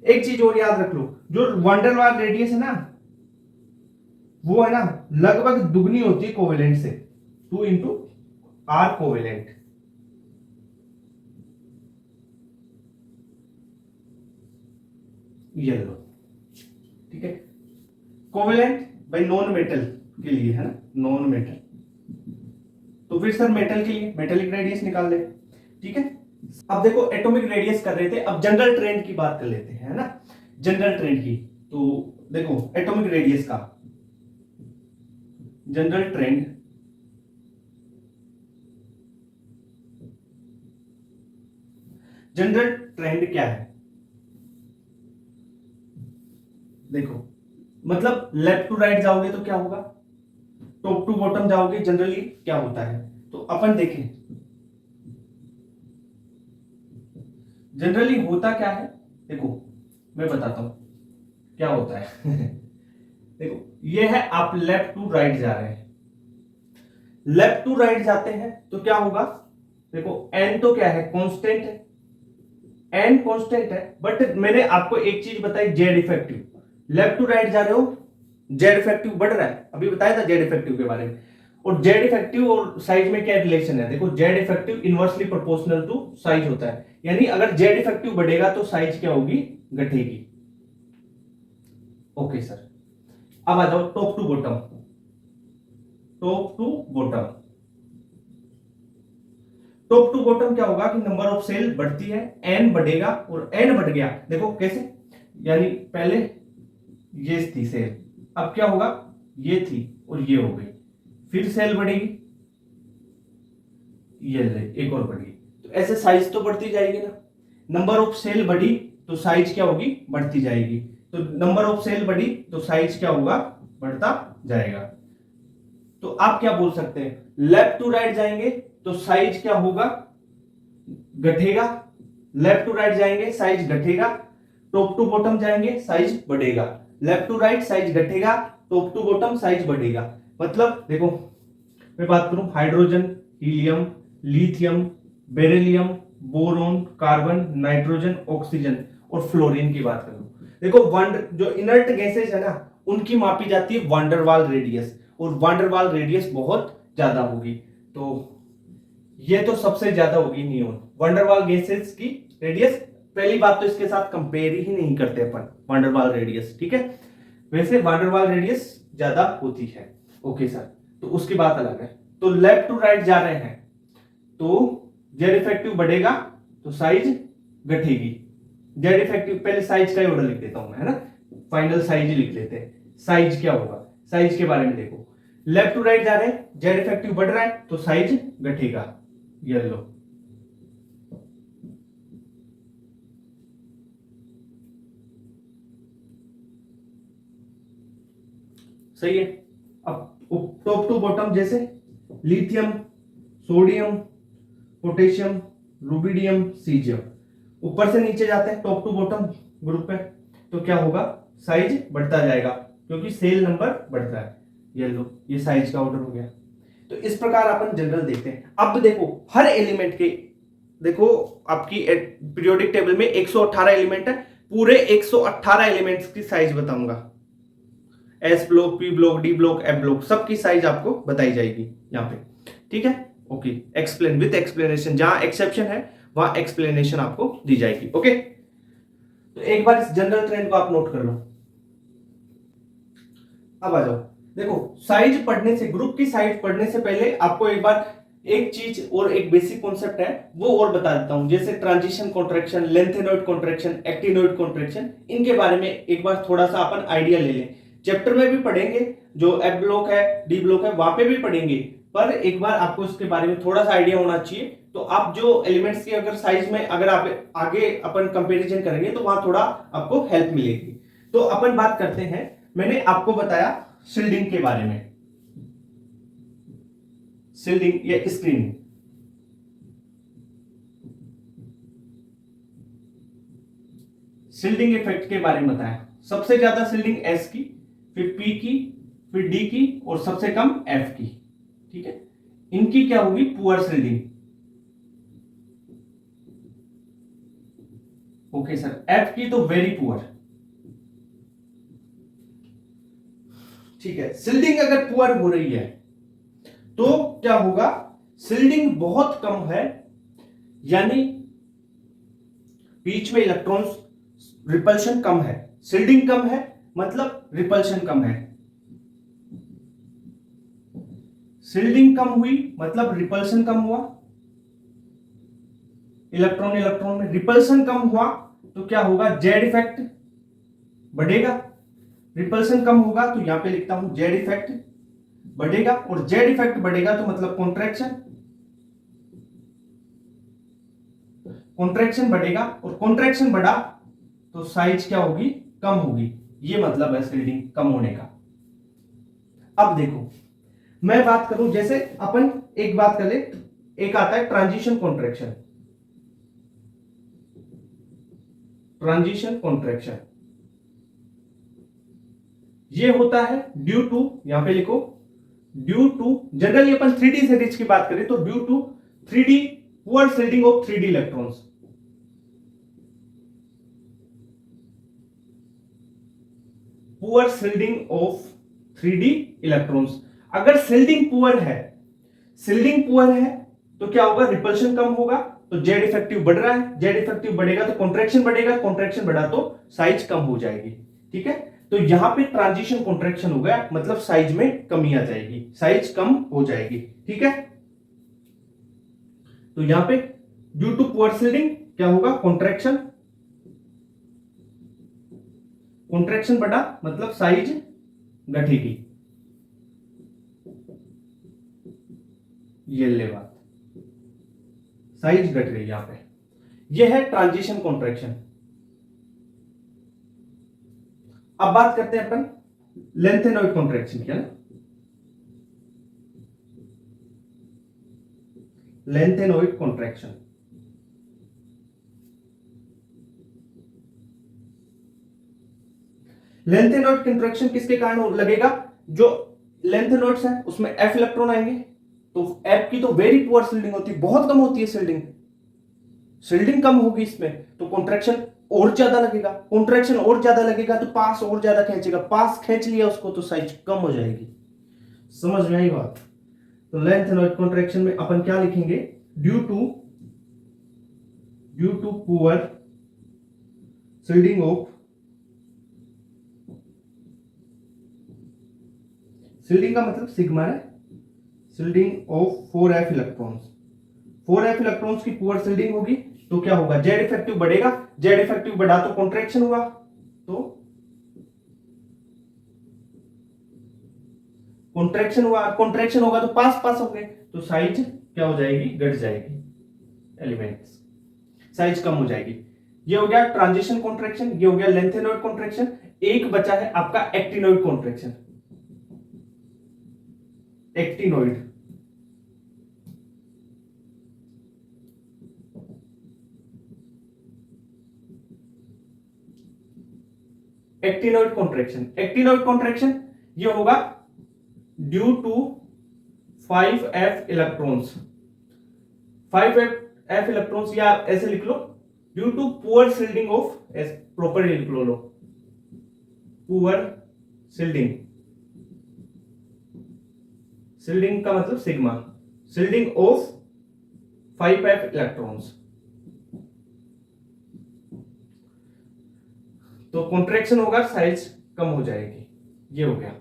एक चीज और याद रख लो, जो वॉन्डरवाल रेडियस है ना, वो है ना लगभग दुगनी होती है कोवेलेंट से, 2 इंटू आर कोवेलेंट। ये लो, ठीक है। कोवेलेंट भाई नॉन मेटल के लिए है ना, नॉन मेटल। तो फिर सर मेटल के लिए मेटेलिक रेडियस निकाल ले, ठीक है। अब देखो एटॉमिक रेडियस कर रहे थे, अब जनरल ट्रेंड की बात कर लेते हैं, है ना, जनरल ट्रेंड की। तो देखो एटॉमिक रेडियस का जनरल ट्रेंड, जनरल ट्रेंड क्या है, देखो मतलब लेफ्ट टू राइट जाओगे तो क्या होगा, टॉप टू बॉटम जाओगे जनरली क्या होता है। तो अपन देखें जनरली होता क्या है, देखो मैं बताता हूं क्या होता है। देखो ये है, आप लेफ्ट टू राइट जा रहे हैं, लेफ्ट टू राइट जाते हैं तो क्या होगा, देखो एन तो क्या है, कांस्टेंट है, एन कांस्टेंट है, बट मैंने आपको एक चीज बताई, Z effective. Left to right जा रहे हो, जेड इफेक्टिव बढ़ रहा है, अभी बताया था जेड इफेक्टिव के बारे में। और जेड इफेक्टिव और साइज में क्या रिलेशन है, देखो Z effective inversely proportional to size होता है, यानी अगर जेड इफेक्टिव बढ़ेगा तो साइज क्या होगी, घटेगी। ओके सर, अब आ जाओ top to bottom, top to bottom. Top to bottom क्या होगा कि नंबर ऑफ सेल बढ़ती है, एन बढ़ेगा, और एन बढ़ गया, देखो कैसे, यानी पहले ये थी सेल, अब क्या होगा, ये थी और ये हो गई, फिर सेल बढ़ेगी, ये एक और बढ़ गई, तो ऐसे साइज तो बढ़ती जाएगी ना, नंबर ऑफ सेल बढ़ी तो साइज क्या होगी, बढ़ती जाएगी, तो नंबर ऑफ सेल बढ़ी तो साइज क्या होगा, बढ़ता जाएगा। तो आप क्या बोल सकते हैं, लेफ्ट टू राइट जाएंगे तो साइज क्या होगा, घटेगा, लेफ्ट टू राइट जाएंगे साइज घटेगा, टॉप टू बॉटम जाएंगे साइज बढ़ेगा, लेफ्ट टू राइट साइज घटेगा, टॉप टू बॉटम साइज बढ़ेगा। मतलब देखो मैं बात करूं, hydrogen, helium, lithium, beryllium, boron, carbon, nitrogen, oxygen और फ्लोरीन की बात करूं, देखो जो इनर्ट गैसेस है ना, उनकी मापी जाती है वांडरवाल रेडियस, और वांडरवाल रेडियस बहुत ज्यादा होगी, तो ये तो सबसे ज्यादा होगी नियोन, वांडरवाल गैसेस की रेडियस। पहली बात तो इसके साथ कंपेयर ही नहीं करते अपन वांडरवाल रेडियस, ठीक है, वैसे वांडरवाल रेडियस ज्यादा होती है। ओके सर, तो उसकी बात अलग है। तो लेफ्ट टू राइट जा रहे हैं तो जेड इफेक्टिव बढ़ेगा तो साइज घटेगी, जेड इफेक्टिव, पहले साइज का ही ऑर्डर लिख देता हूं मैं, है ना, फाइनल साइज ही लिख लेते हैं। साइज क्या होगा, साइज के बारे में देखो, लेफ्ट टू राइट जा रहे हैं, जेड इफेक्टिव बढ़ रहा है तो साइज घटेगा, ये लो। सही है। अब टॉप टू बॉटम जैसे lithium, sodium, potassium, rubidium, caesium, ऊपर से नीचे जाते हैं टॉप टू बॉटम ग्रुप पे, तो क्या होगा, साइज बढ़ता जाएगा क्योंकि सेल नंबर बढ़ता है, ये लो, ये साइज का ऑर्डर हो गया। तो इस प्रकार अपन जनरल देखते हैं। अब देखो हर एलिमेंट के, देखो आपकी पीरियोडिक टेबल में 118 एलिमेंट है, पूरे 118 एलिमेंट्स की साइज बताऊंगा, S block, P block, D block, F block, सबकी साइज आपको बताई जाएगी यहाँ पे, ठीक है। ओके, एक्सप्लेन विद एक्सप्लेनेशन, जहां एक्सेप्शन है वहां एक्सप्लेनेशन आपको दी जाएगी। ओके, तो एक बार इस जनरल ट्रेंड को आप नोट कर लो। अब आ जाओ, देखो साइज पढ़ने से, ग्रुप की साइज पढ़ने से पहले आपको एक बार एक चीज और एक बेसिक कॉन्सेप्ट है वो और बता देता हूं, जैसे transition contraction, lanthanoid contraction, actinoid contraction, इनके बारे में एक बार थोड़ा सा अपन आइडिया ले लें। चैप्टर में भी पढ़ेंगे, जो एफ ब्लॉक है, डी ब्लॉक है, वहां पे भी पढ़ेंगे, पर एक बार आपको इसके बारे में थोड़ा सा आइडिया होना चाहिए, तो आप जो एलिमेंट्स की अगर साइज में अगर आप आगे अपन कंपैरिजन करेंगे तो वहां थोड़ा आपको हेल्प मिलेगी। तो अपन बात करते हैं, मैंने आपको बताया शिल्डिंग के बारे में, शिल्डिंग या स्क्रीनिंग। शिल्डिंग इफेक्ट के बारे में बताया, सबसे ज्यादा शिल्डिंग एस की, फिर पी की, फिर डी की और सबसे कम एफ की। ठीक है, इनकी क्या होगी, poor shielding. Okay sir, F की तो वेरी पुअर। ठीक है, शिल्डिंग अगर पुअर हो रही है तो क्या होगा, शिल्डिंग बहुत कम है, यानी बीच में इलेक्ट्रॉन्स रिपल्शन कम है। शिल्डिंग कम है मतलब रिपल्शन कम है, शिल्डिंग कम हुई मतलब रिपल्शन कम हुआ, इलेक्ट्रॉन इलेक्ट्रॉन में रिपल्शन कम हुआ तो क्या होगा, जेड इफेक्ट बढ़ेगा। रिपल्शन कम होगा तो यहां पे लिखता हूं जेड इफेक्ट बढ़ेगा, और जेड इफेक्ट बढ़ेगा तो मतलब कॉन्ट्रैक्शन, कॉन्ट्रैक्शन बढ़ेगा, और कॉन्ट्रैक्शन बढ़ा तो साइज क्या होगी, कम होगी। ये मतलब है शिल्डिंग कम होने का। अब देखो, मैं बात करूं, जैसे अपन एक बात कर ले, एक आता है ट्रांजिशन कॉन्ट्रैक्शन, ट्रांजिशन कॉन्ट्रैक्शन ये होता है ड्यू टू, यहां पे लिखो ड्यू टू, जनरली अपन 3D सीरीज की बात करें तो due to 3D poor shielding of 3D electrons. Poor shielding of 3D electrons. अगर शिल्डिंग पुअर है, शिल्डिंग पुअर है तो क्या होगा, रिपल्शन कम होगा तो जेड इफेक्टिव बढ़ रहा है, जेड इफेक्टिव बढ़ेगा तो कॉन्ट्रैक्शन बढ़ेगा, कॉन्ट्रैक्शन बढ़ा तो साइज कम हो जाएगी। ठीक है, तो यहां पे ट्रांजिशन कॉन्ट्रैक्शन हो गया, मतलब साइज में कमी आ जाएगी, साइज कम हो जाएगी। ठीक है, तो यहां पे ड्यू टू पुअर शिल्डिंग क्या होगा, कॉन्ट्रैक्शन, कॉन्ट्रैक्शन बढ़ा मतलब साइज घटेगी। ये ले बात, साइज घट गई यहां पे, यह है ट्रांजिशन कॉन्ट्रैक्शन। अब बात करते हैं अपन लेंथेनॉइड कॉन्ट्रैक्शन की, है ना, लेंथेनॉइड कॉन्ट्रैक्शन। लेंथेनॉइड कॉन्ट्रैक्शन किसके कारण लगेगा, जो लेंथेनॉइड्स है उसमें एफ इलेक्ट्रॉन आएंगे, तो एफ की तो वेरी पुअर शिल्डिंग होती है, बहुत कम होती है शिल्डिंग, शिल्डिंग कम होगी इसमें तो कॉन्ट्रैक्शन और ज्यादा लगेगा, कॉन्ट्रैक्शन और ज्यादा लगेगा तो पास और ज्यादा खींचेगा, पास खींच लिया उसको तो साइज कम हो जाएगी। समझ में आई बात। तो लेंथेनॉइड कॉन्ट्रैक्शन में अपन क्या लिखेंगे, due to poor shielding of, shielding का मतलब सिग्मा है, shielding of 4f electrons, 4f electrons की पुअर शिल्डिंग होगी तो क्या होगा, जेड इफेक्टिव बढ़ेगा, जेड इफेक्टिव बढ़ा तो कॉन्ट्रैक्शन हुआ, तो कॉन्ट्रैक्शन हुआ, कॉन्ट्रैक्शन होगा तो पास पास होंगे तो साइज क्या हो जाएगी, घट जाएगी, एलिमेंट्स साइज कम हो जाएगी। ये हो गया ट्रांजिशन कॉन्ट्रैक्शन, ये हो गया लेंथेनॉइड कॉन्ट्रैक्शन। एक बचा है आपका actinoid contraction, actinoid, actinoid contraction, actinoid contraction ये होगा due to 5f electrons, 5f electrons, या ऐसे लिख लो due to poor shielding of, properly लिख लो, पुअर शिल्डिंग, शिल्डिंग का मतलब sigma, shielding of 5f electrons, तो कॉन्ट्रैक्शन होगा, साइज कम हो जाएगी। ये हो गया।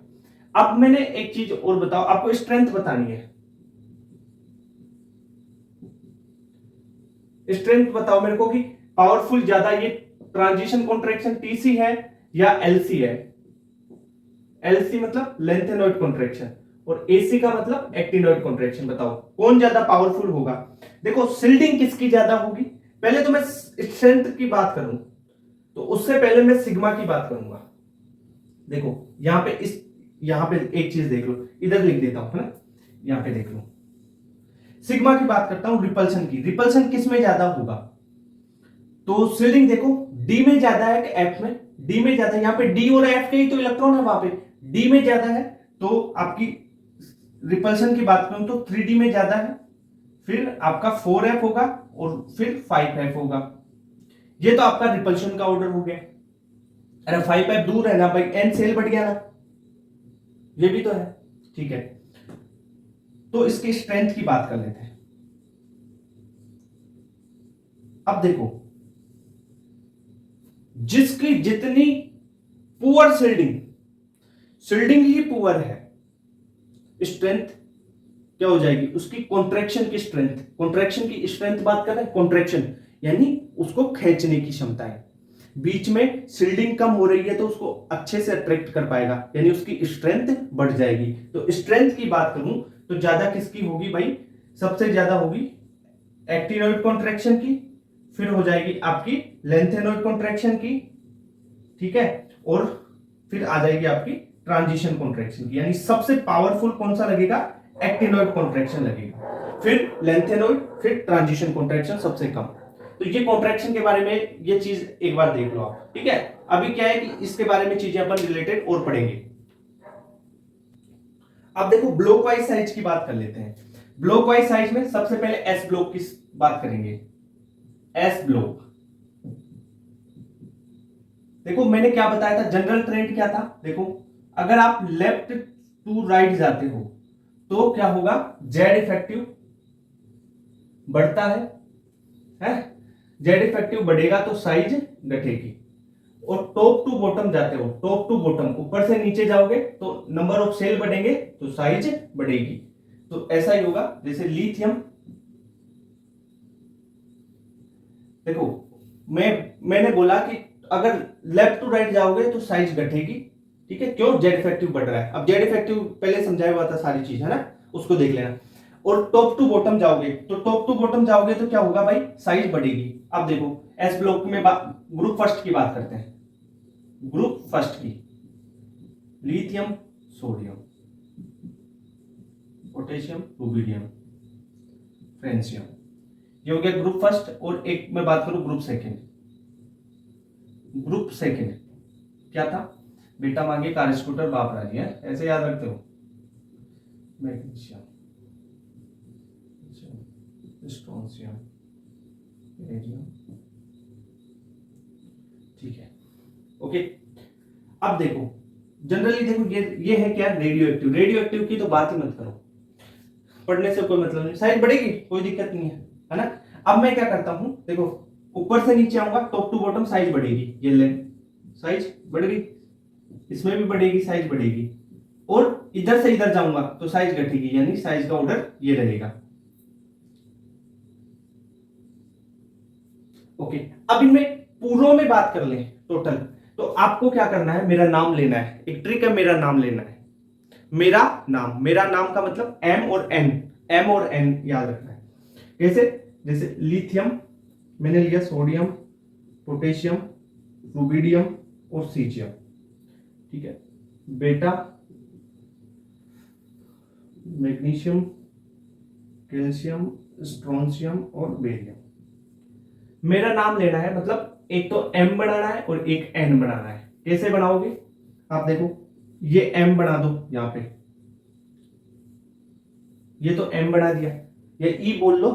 अब मैंने एक चीज और बताओ, आपको स्ट्रेंथ बतानी है, स्ट्रेंथ बताओ मेरे को कि पावरफुल ज्यादा ये ट्रांजिशन कॉन्ट्रैक्शन टीसी है या एलसी है, एलसी मतलब लेंथेनॉइड कॉन्ट्रैक्शन, और एसी का मतलब एक्टिनोइड कॉन्ट्रैक्शन। बताओ कौन ज्यादा पावरफुल होगा। देखो सिल्डिंग किसकी ज्यादा होगी, पहले तो मैं स्ट्रेंथ की बात करूं तो उससे पहले मैं सिग्मा की बात करूंगा। देखो यहां पे एक चीज देख लो, इधर लिख देता हूं, है ना, यहां पे देख लो। सिग्मा की बात करता हूं रिपल्शन की। रिपल्शन किस में ज्यादा होगा, तो सिल्डिंग देखो डी में ज्यादा है कि एफ में, डी में ज्यादा है। यहां पे डी और एफ के ही तो इलेक्ट्रॉन है, वहां पे डी में ज्यादा है, तो आपकी रिपल्शन की बात करूं तो 3D में ज्यादा है, फिर आपका 4F होगा और फिर 5F होगा। ये तो आपका रिपल्शन का ऑर्डर हो गया। अरे 5F दूर है ना भाई, एन सेल बढ़ गया ना, ये भी तो है। ठीक है, तो इसकी स्ट्रेंथ की बात कर लेते हैं। अब देखो जिसकी जितनी पुअर शिल्डिंग, शिल्डिंग ही पुअर है, स्ट्रेंथ क्या हो जाएगी उसकी, कॉन्ट्रैक्शन की स्ट्रेंथ। कॉन्ट्रैक्शन की स्ट्रेंथ बात कर रहे हैं, कॉन्ट्रैक्शन यानी उसको खींचने की क्षमता है। बीच में शिल्डिंग कम हो रही है तो उसको अच्छे से अट्रैक्ट कर पाएगा, यानी उसकी स्ट्रेंथ बढ़ जाएगी। तो स्ट्रेंथ की बात करूं तो ज्यादा किसकी होगी भाई, सबसे ज्यादा होगी एक्टिनोइड कॉन्ट्रैक्शन की, फिर हो जाएगी आपकी लेंथेनोइड कॉन्ट्रैक्शन की, ठीक है, और फिर आ जाएगी आपकी ट्रांजिशन कॉन्ट्रैक्शन की। यानी सबसे पावरफुल कौन सा लगेगा, एक्टिनोइड कॉन्ट्रैक्शन लगेगा, फिर लेंथेनोइड, फिर ट्रांजिशन कॉन्ट्रैक्शन सबसे कम। तो ये कॉन्ट्रैक्शन के बारे में ये चीज एक बार देख लो आप, ठीक है। अभी क्या है कि इसके बारे में चीजें अपन रिलेटेड और पढ़ेंगे। अब देखो ब्लॉक वाइज साइज की बात कर लेते हैं। ब्लॉक वाइज साइज में सबसे पहले एस ब्लॉक की बात करेंगे। एस ब्लॉक देखो मैंने क्या बताया था, जनरल ट्रेंड क्या था, देखो अगर आप लेफ्ट टू राइट जाते हो तो क्या होगा, जेड इफेक्टिव बढ़ता है, जेड इफेक्टिव बढ़ेगा तो साइज घटेगी। और टॉप टू बॉटम जाते हो, टॉप टू बॉटम ऊपर से नीचे जाओगे तो नंबर ऑफ सेल बढ़ेंगे तो साइज बढ़ेगी। तो ऐसा ही होगा जैसे लिथियम, देखो मैंने बोला कि अगर लेफ्ट टू राइट जाओगे तो साइज घटेगी, ठीक है, क्यों, जेड इफेक्टिव बढ़ रहा है। अब जेड इफेक्टिव पहले समझाया हुआ था सारी चीज, है ना, उसको देख लेना। और टॉप टू बॉटम जाओगे तो टॉप टू बॉटम जाओगे तो क्या होगा भाई, साइज बढ़ेगी। अब देखो एस ब्लॉक में ग्रुप फर्स्ट की बात करते हैं। ग्रुप फर्स्ट की lithium, sodium, potassium, rubidium, francium, ये हो गया ग्रुप फर्स्ट। और एक मैं बात करूं ग्रुप सेकंड। ग्रुप सेकंड क्या था, बेटा मांगे कार स्कूटर बाप राजी है, ऐसे याद रखते हो। मैग्नीशियम, स्ट्रोंशियम, इरेडियम, ठीक है, ओके। अब देखो जनरली देखो ये है क्या, रेडियो एक्टिव। रेडियो एक्टिव की तो बात ही मत करो, पढ़ने से कोई मतलब नहीं, साइज बढ़ेगी कोई दिक्कत नहीं है ना। अब मैं क्या करता हूं, देखो ऊपर से नीचे आऊंगा, टॉप टू बॉटम साइज बढ़ेगी, ये लेंथ साइज बढ़ गई, इसमें भी बढ़ेगी, साइज बढ़ेगी। और इधर से इधर जाऊंगा तो साइज घटेगी, यानी साइज का ऑर्डर ये रहेगा, ओके। अब इनमें पूरों में बात कर लें टोटल, तो आपको क्या करना है, मेरा नाम लेना है। एक ट्रिक है, मेरा नाम लेना है। मेरा नाम का मतलब एम और एन, एम और एन याद रखना है। कैसे, जैसे लिथियम मैंने लिया, सोडियम, पोटेशियम, रुबिडियम और सीजियम, ठीक है। बेटा मैग्नीशियम, कैल्शियम, स्ट्रोंशियम और बेरियम। मेरा नाम लेना है, मतलब एक तो एम बनाना है और एक एन बनाना है। कैसे बनाओगे आप देखो, ये एम बना दो, यहां पे ये तो एम बना दिया, ये ई बोल लो।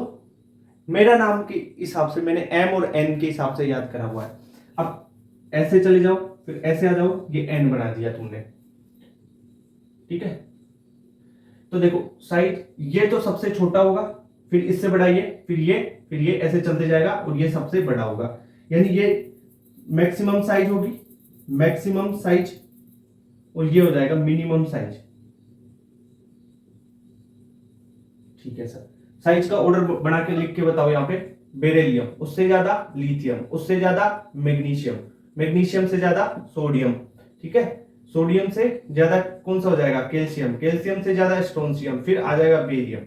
मेरा नाम के हिसाब से मैंने एम और एन के हिसाब से याद करा हुआ है। अब ऐसे चले जाओ, फिर ऐसे आ जाओ, ये एन बना दिया तुमने, ठीक है। तो देखो साइज ये तो सबसे छोटा होगा, फिर इससे बड़ा ये, फिर ये ऐसे चलते जाएगा और ये सबसे बड़ा होगा, यानी ये मैक्सिमम साइज होगी, मैक्सिमम साइज, और ये हो जाएगा मिनिमम साइज, ठीक है सर। साइज का ऑर्डर बना के लिख के बताओ यहाँ पे, बेरिलियम, उससे ज्यादा लिथियम, उससे ज्यादा मैग्नीशियम, मैग्नीशियम से ज्यादा सोडियम, ठीक है। सोडियम से ज्यादा कौन सा हो जाएगा, कैल्शियम, कैल्शियम से ज्यादा स्ट्रोंशियम, फिर आ जाएगा बेरियम,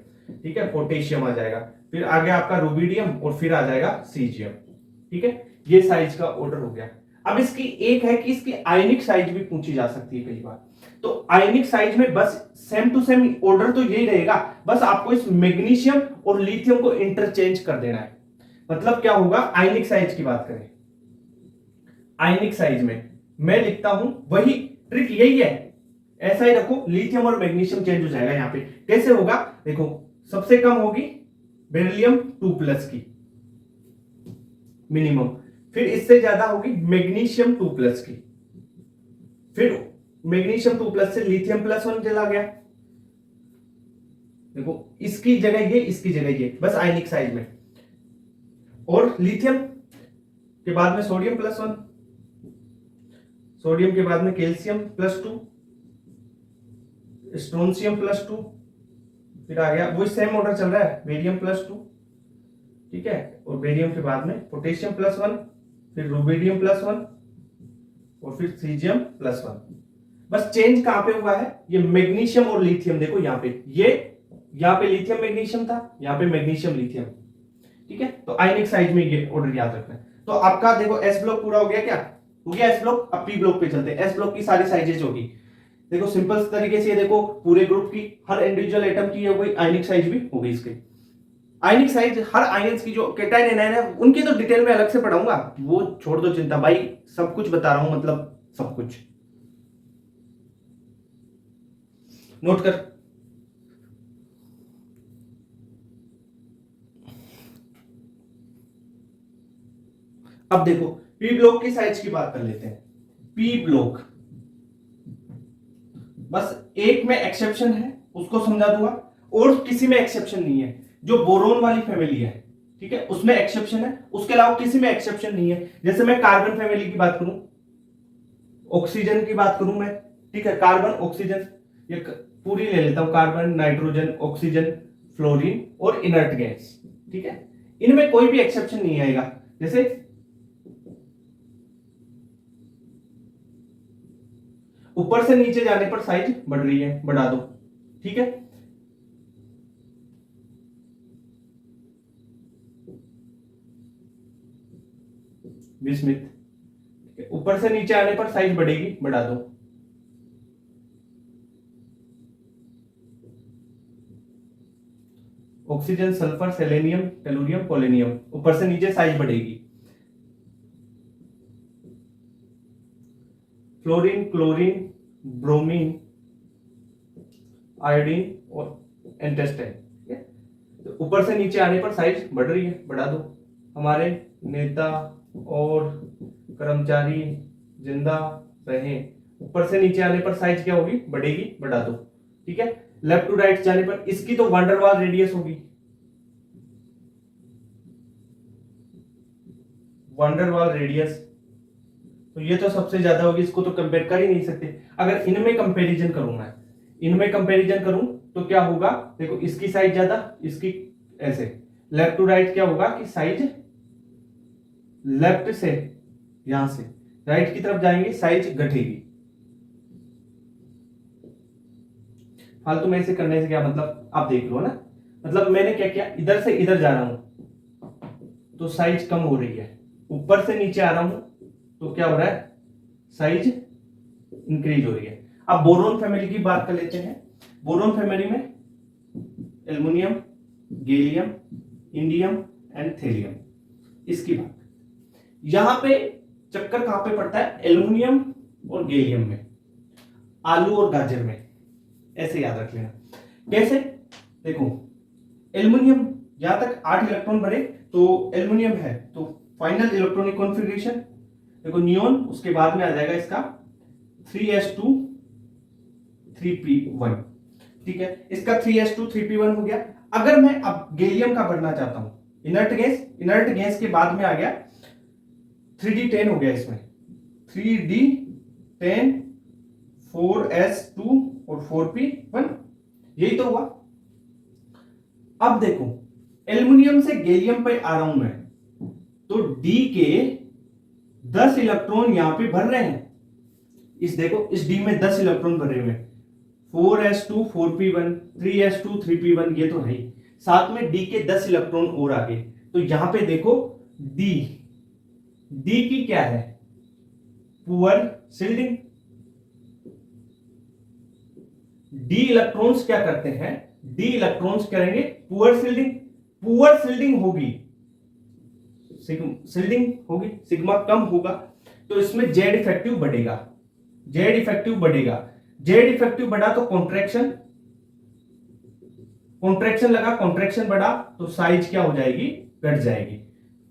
ठीक है, पोटेशियम आ जाएगा, फिर आगे आपका रुबिडियम और फिर आ जाएगा सीजियम, ठीक है। ये साइज का ऑर्डर हो गया। अब इसकी एक है कि इसकी आयनिक साइज भी पूछी जा सकती है कई बार। तो आयनिक साइज में बस सेम टू सेम ऑर्डर तो यही रहेगा, बस आपको इस मैग्नीशियम और लिथियम को इंटरचेंज कर देना है। मतलब क्या होगा, आयनिक साइज की बात करें, आयनिक साइज में मैं लिखता हूं, वही ट्रिक यही है, ऐसा ही रखो, लिथियम और मैग्नीशियम चेंज हो जाएगा। यहां पे कैसे होगा, देखो सबसे कम होगी बेरिलियम 2+ की मिनिमम, फिर इससे ज्यादा होगी मैग्नीशियम 2+ की, फिर मैग्नीशियम 2+ से लिथियम +1 चला गया, देखो इसकी जगह ये, इसकी जगह ये, बस आयनिक साइज में। और लिथियम के बाद में सोडियम +1, सोडियम के बाद में कैल्शियम +2, स्ट्रोंशियम +2, फिर आ गया वही सेम ऑर्डर चल रहा है, बेरियम +2, ठीक है, और बेरियम के बाद में पोटेशियम +1, फिर रुबिडियम +1 और फिर सीजियम +1। बस चेंज कहां पे हुआ है, ये मैग्नीशियम और लिथियम, देखो यहाँ पे, ये यहाँ पे लिथियम मैग्नीशियम था, यहाँ पे मैग्नीशियम लिथियम, ठीक है। तो आयनिक साइज में ये ऑर्डर याद रखना है। तो आपका देखो एस ब्लॉक पूरा हो गया, क्या हो गया एस ब्लॉक। अब पी ब्लॉक पे चलते हैं, एस ब्लॉक की सारी साइजेज होगी, देखो सिंपल तरीके से, देखो पूरे ग्रुप की हर इंडिविजुअल एटम की हो गई, आयनिक साइज भी हो गई इसकी। आयनिक साइज हर आयंस की जो कैटायन एनायन है उनकी तो डिटेल में अलग से पढ़ाऊंगा, वो छोड़ दो चिंता भाई, सब कुछ बता रहा हूं, मतलब सब कुछ नोट कर। अब देखो पी ब्लॉक की साइज की बात कर लेते हैं। पी ब्लॉक बस एक में एक्सेप्शन है, उसको समझा दूंगा, और किसी में एक्सेप्शन नहीं है। जो बोरोन वाली फैमिली है, ठीक है, उसमें एक्सेप्शन है, उसके अलावा किसी में एक्सेप्शन नहीं है। जैसे मैं कार्बन फैमिली की बात करूं, ऑक्सीजन की बात करूं मैं, ठीक है, कार्बन ऑक्सीजन, ये पूरी ले लेता हूं, कार्बन नाइट्रोजन ऑक्सीजन फ्लोरीन और इनर्ट गैस, ठीक है, इनमें कोई भी एक्सेप्शन नहीं आएगा। जैसे ऊपर से नीचे जाने पर साइज बढ़ रही है, बढ़ा दो, ठीक है। विस्मित, ऊपर से नीचे आने पर साइज बढ़ेगी, बढ़ा दो। Oxygen sulphur selenium tellurium polonium, ऊपर से नीचे साइज बढ़ेगी। फ्लोरीन क्लोरीन ब्रोमीन आयोडीन और एंटेस्टाइन, ठीक है, तो ऊपर से नीचे आने पर साइज बढ़ रही है, बढ़ा दो। हमारे नेता और कर्मचारी जिंदा रहे, ऊपर से नीचे आने पर साइज क्या होगी, बढ़ेगी, बढ़ा दो, ठीक है। लेफ्ट टू राइट जाने पर इसकी तो वंडरवाल रेडियस होगी, वंडरवाल रेडियस, तो ये तो सबसे ज्यादा होगी, इसको तो कंपेयर कर ही नहीं सकते। अगर इनमें कंपैरिजन करूं मैं, इनमें कंपैरिजन करूं तो क्या होगा, देखो इसकी साइज ज्यादा, इसकी ऐसे, लेफ्ट टू राइट क्या होगा कि साइज लेफ्ट से यहां से राइट की तरफ जाएंगे, साइज घटेगी। फालतू में ऐसे करने से क्या मतलब, आप देख लो ना, मतलब मैंने क्या किया, इधर से इधर जा रहा हूं तो साइज कम हो रही है, ऊपर से नीचे आ रहा हूं तो क्या हो रहा है, साइज इंक्रीज हो रही है। अब बोरोन फैमिली की बात कर लेते हैं। बोरोन फैमिली में aluminium gallium indium and thallium, इसकी बात, यहां पे चक्कर कहां पे पड़ता है, एल्युमिनियम और गैलियम में, आलू और गाजर में, ऐसे याद रख लेना। कैसे, देखो एल्युमिनियम जहां तक 8 इलेक्ट्रॉन भरे तो एल्युमिनियम है, तो फाइनल इलेक्ट्रॉनिक कॉन्फ़िगरेशन देखो नियोन, उसके बाद में आ जाएगा इसका 3s2 3p1, ठीक है, इसका 3s2 3p1 हो गया। अगर मैं अब गैलियम का भरना चाहता हूं, इनर्ट गैस के बाद में आ गया 3d10 हो गया, इसमें 3d10 4s2 और 4p1, यही तो हुआ। अब देखो एल्युमिनियम से गैलियम पे आ रहा हूं मैं, तो d के 10 इलेक्ट्रॉन यहां पे भर रहे हैं, इस देखो इस डी में 10 इलेक्ट्रॉन भरे हुए हैं, 4s2 4p1 3s2 3p1, ये तो है ही, साथ में डी के 10 इलेक्ट्रॉन और आगे। तो यहां पे देखो डी, डी की क्या है, पुअर शिल्डिंग। डी इलेक्ट्रॉन्स क्या करते हैं, डी इलेक्ट्रॉन्स करेंगे पुअर शिल्डिंग, पुअर शिल्डिंग होगी, शिल्डिंग होगी, सिग्मा कम होगा, तो इसमें जेड इफेक्टिव बढ़ेगा, जेड इफेक्टिव बढ़ेगा, जेड इफेक्टिव बढ़ा तो कॉन्ट्रैक्शन, कॉन्ट्रैक्शन लगा, कॉन्ट्रैक्शन बढ़ा तो साइज क्या हो जाएगी, घट जाएगी।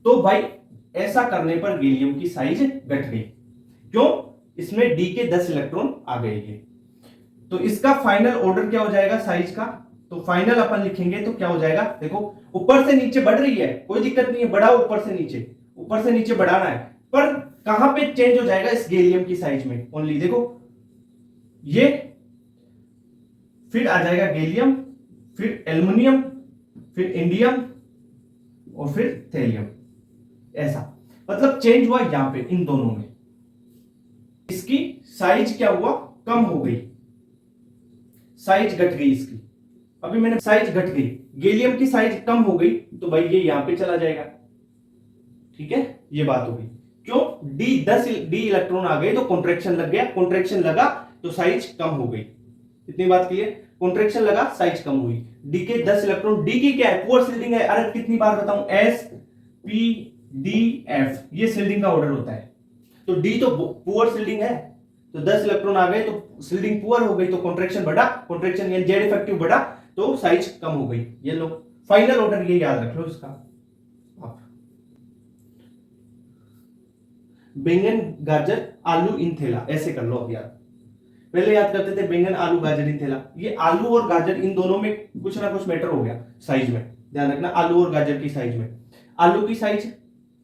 तो भाई ऐसा करने पर गैलियम की साइज घट गई, क्यों, इसमें डी के 10 इलेक्ट्रॉन आ गए ये। तो इसका फाइनल ऑर्डर क्या हो जाएगा साइज का, तो फाइनल अपन लिखेंगे तो क्या हो जाएगा, देखो ऊपर से नीचे बढ़ रही है, कोई दिक्कत नहीं है, बढ़ाओ ऊपर से नीचे, ऊपर से नीचे बढ़ाना है, पर कहां पे चेंज हो जाएगा, इस गैलियम की साइज में ओनली। देखो ये फिर आ जाएगा गैलियम, फिर एल्युमिनियम, फिर इंडियम और फिर थेलियम, ऐसा मतलब चेंज हुआ यहां पे इन दोनों में, इसकी साइज क्या हुआ, कम हो गई, साइज घट गई इसकी। अभी मैंने साइज घट गई, गैलियम की साइज कम हो गई, तो भाई ये यहां पे चला जाएगा, ठीक है, ये बात हो गई। क्यों, डी 10 डी इलेक्ट्रॉन आ गए तो कॉन्ट्रैक्शन लग गया, कॉन्ट्रैक्शन लगा तो साइज कम हो गई, इतनी बात क्लियर, कॉन्ट्रैक्शन लगा साइज कम हुई। डी के 10 इलेक्ट्रॉन, डी की क्या है, पुअर शिल्डिंग है, अरे कितनी बार बताऊं, एस पी डी एफ, ये शिल्डिंग का ऑर्डर होता है, तो डी तो पुअर शिल्डिंग है, तो 10 इलेक्ट्रॉन आ गए तो शिल्डिंग पुअर हो गई, तो कॉन्ट्रैक्शन बढ़ा, कॉन्ट्रैक्शन यानी जेड इफेक्टिव बढ़ा तो साइज कम हो गई। ये लो फाइनल ऑर्डर, ये याद रख लो इसका आप। बैंगन गाजर आलू इन थैला, ऐसे कर लो अब यार, पहले याद करते थे बैंगन आलू गाजर इन थैला, ये आलू और गाजर इन दोनों में कुछ ना कुछ मैटर हो गया साइज में, ध्यान रखना, आलू और गाजर की साइज में, आलू की साइज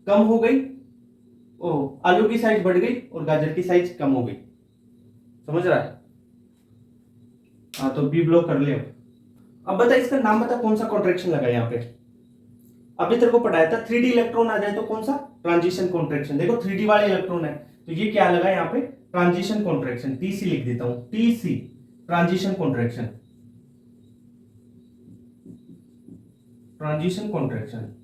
कम हो गई, ओ आलू की साइज बढ़ गई और गाजर की साइज कम हो गई, समझ रहा है, हाँ तो बी ब्लॉक कर ले। अब बता इसका नाम बता, कौन सा कॉन्ट्रैक्शन लगा यहाँ पे, अभी तेरे को पढ़ाया था 3D इलेक्ट्रॉन आ जाए तो कौन सा, ट्रांजिशन कॉन्ट्रैक्शन, देखो 3D वाले इलेक्ट्रॉन है तो ये क्या लगा यहाँ पे, ट्रांजिशन कॉन्ट्रैक्शन, टीसी लिख देता हूं, TC transition contraction, transition contraction,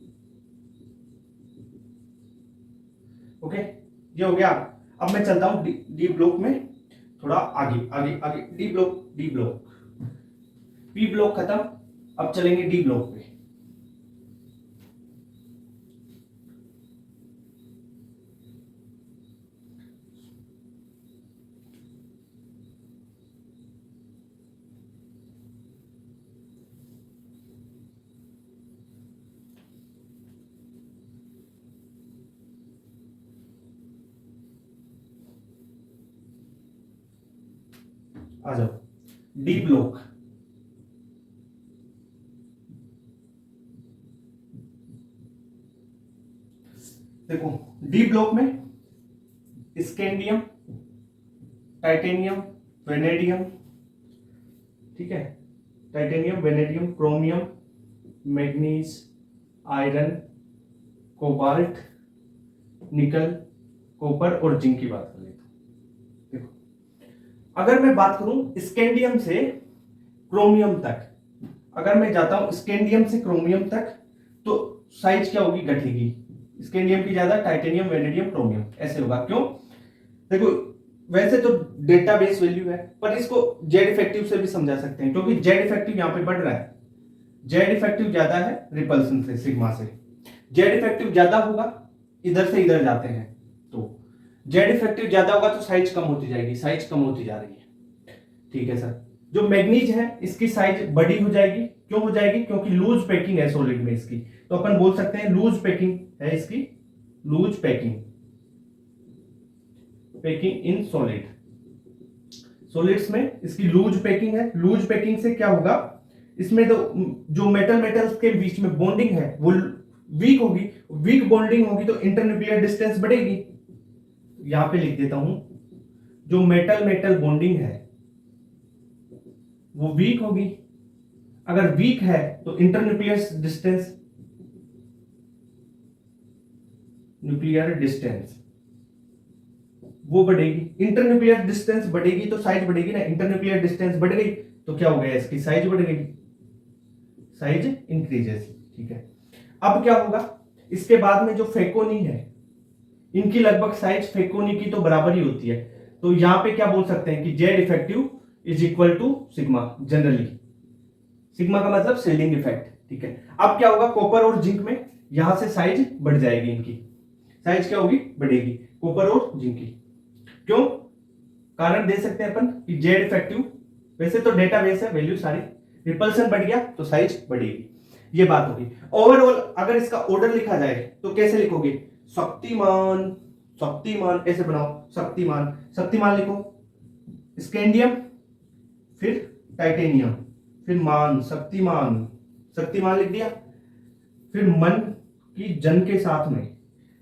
okay, ये हो गया। अब मैं चलता हूं डी ब्लॉक में, थोड़ा आगे आगे आगे, D block, D block, P block खत्म, अब चलेंगे डी ब्लॉक पे। आ जाओ डी ब्लॉक, देखो डी ब्लॉक में स्कैंडियम, टाइटेनियम, वेनेडियम, ठीक है, titanium, vanadium, chromium, manganese, iron, cobalt, निकल, कॉपर और जिंक की बात कर लेते हैं। देखो अगर मैं बात करूं स्कैंडियम से क्रोमियम तक, अगर मैं जाता हूं स्कैंडियम से क्रोमियम तक तो साइज क्या होगी, घटेगी, स्कैंडियम की ज्यादा, टाइटेनियम, वेनेडियम, क्रोमियम, ऐसे होगा। क्यों, देखो वैसे तो डेटाबेस वैल्यू है, पर इसको जेड इफेक्टिव से भी समझा सकते हैं, क्योंकि जेड इफेक्टिव यहां पे बढ़ रहा है, जेड इफेक्टिव ज्यादा है रिपल्सन से, सिग्मा से, जेड इफेक्टिव ज्यादा होगा, इधर से इधर जाते हैं तो जेड इफेक्टिव ज्यादा होगा तो साइज कम होती जाएगी, साइज कम होती जा रही है, ठीक है सर। जो मैग्नीज है इसकी साइज बड़ी हो जाएगी, क्यों हो जाएगी, क्योंकि लूज पैकिंग है सॉलिड में इसकी, तो अपन बोल सकते हैं लूज पैकिंग है इसकी, loose packing, packing in solid, solids में इसकी लूज पैकिंग है। लूज पैकिंग से क्या होगा, इसमें तो जो मेटल मेटल्स के बीच में बॉन्डिंग है वो वीक होगी, वीक बॉन्डिंग होगी तो इंटरन्यूक्लियर डिस्टेंस बढ़ेगी, यहां पे लिख देता हूं, जो मेटल मेटल बॉन्डिंग है वो वीक होगी, अगर वीक है तो इंटरन्यूक्लियर डिस्टेंस, न्यूक्लियर डिस्टेंस वो बढ़ेगी। इंटरन्यूक्लियर डिस्टेंस बढ़ेगी तो साइज बढ़ेगी ना, इंटरन्यूक्लियर डिस्टेंस बढ़ गई तो क्या हो गया, इसकी साइज बढ़ गई, साइज इंक्रीजेस। ठीक है, अब क्या होगा, इसके बाद में जो फेकोनी है, इनकी लगभग साइज फेकोनी की तो बराबर ही होती है, तो यहां पे क्या बोल सकते हैं कि Z effective is equal to sigma. Generally sigma का मतलब शील्डिंग इफेक्ट। ठीक है, अब क्या होगा, कॉपर और जिंक में यहां से साइज बढ़ जाएगी, इनकी साइज क्या होगी, बढ़ेगी, कॉपर और जिंक की। क्यों, कारण दे सकते हैं अपन कि जेड इफेक्टिव, वैसे तो डेटा बेस है, वैल्यू सारी, रिपल्सन बढ़ गया तो साइज बढ़ेगी, ये बात होगी। ओवरऑल अगर इसका ऑर्डर लिखा जाए तो कैसे लिखोगे, शक्तिमान, शक्तिमान ऐसे बनाओ, शक्तिमान, शक्तिमान लिखो, स्कैंडियम, फिर टाइटेनियम, फिर मान, शक्तिमान, शक्तिमान लिख दिया। फिर मन की जन के साथ में,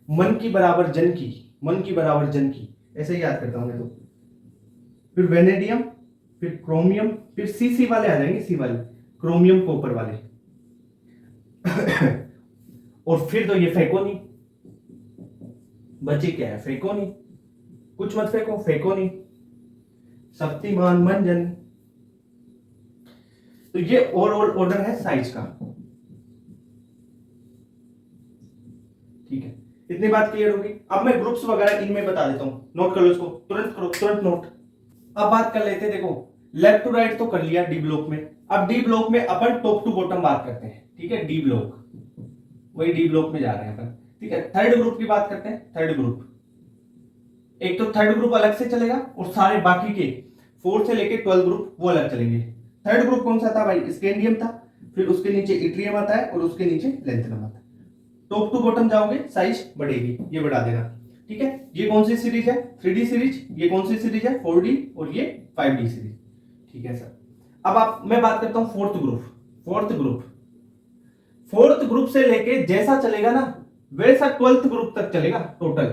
मन की बराबर जन की, मन की बराबर जन की, ऐसे ही याद करता हूं मैं तो। फिर वेनेडियम, फिर क्रोमियम, फिर सी वाले आ जाएंगे, सी वाले, क्रोमियम कॉपर वाले और फिर तो ये फेकोनी, बची क्या है, फेकोनी, कुछ मत फेंको, फेकोनी, शक्तिमान, मंजन। तो ये ओवरऑल ऑर्डर है साइज का। ठीक है, इतनी बात क्लियर होगी। अब मैं ग्रुप्स वगैरह इनमें बता देता हूं, नोट कर लो इसको, तुरंत करो, तुरंत नोट। अब बात कर लेते हैं, देखो लेफ्ट टू राइट तो कर लिया डी ब्लॉक में, अब डी ब्लॉक में अपन टॉप टू बॉटम बात करते हैं। ठीक है, डी ब्लॉक, वही डी ब्लॉक में जा रहे हैं अपन। ठीक है, थर्ड ग्रुप की बात करते हैं। थर्ड ग्रुप, एक तो थर्ड ग्रुप अलग से चलेगा और सारे बाकी के 4 से लेके 12 ग्रुप वो अलग चलेंगे। थर्ड ग्रुप कौन सा था भाई, स्कैंडियम था, फिर उसके नीचे इट्रियम आता है और उसके नीचे लैंथनम आता है। टॉप टू बॉटम जाओगे साइज बढ़ेगी, ये बढ़ा देना। ठीक है, ये कौन सी सीरीज है, 3D सीरीज, ये कौन सी सीरीज है, 4D, और ये 5D सीरीज। ठीक है सर, अब मैं बात करता हूं fourth group. Fourth group, fourth group से लेके जैसा चलेगा ना वैसा 12th ग्रुप तक चलेगा, टोटल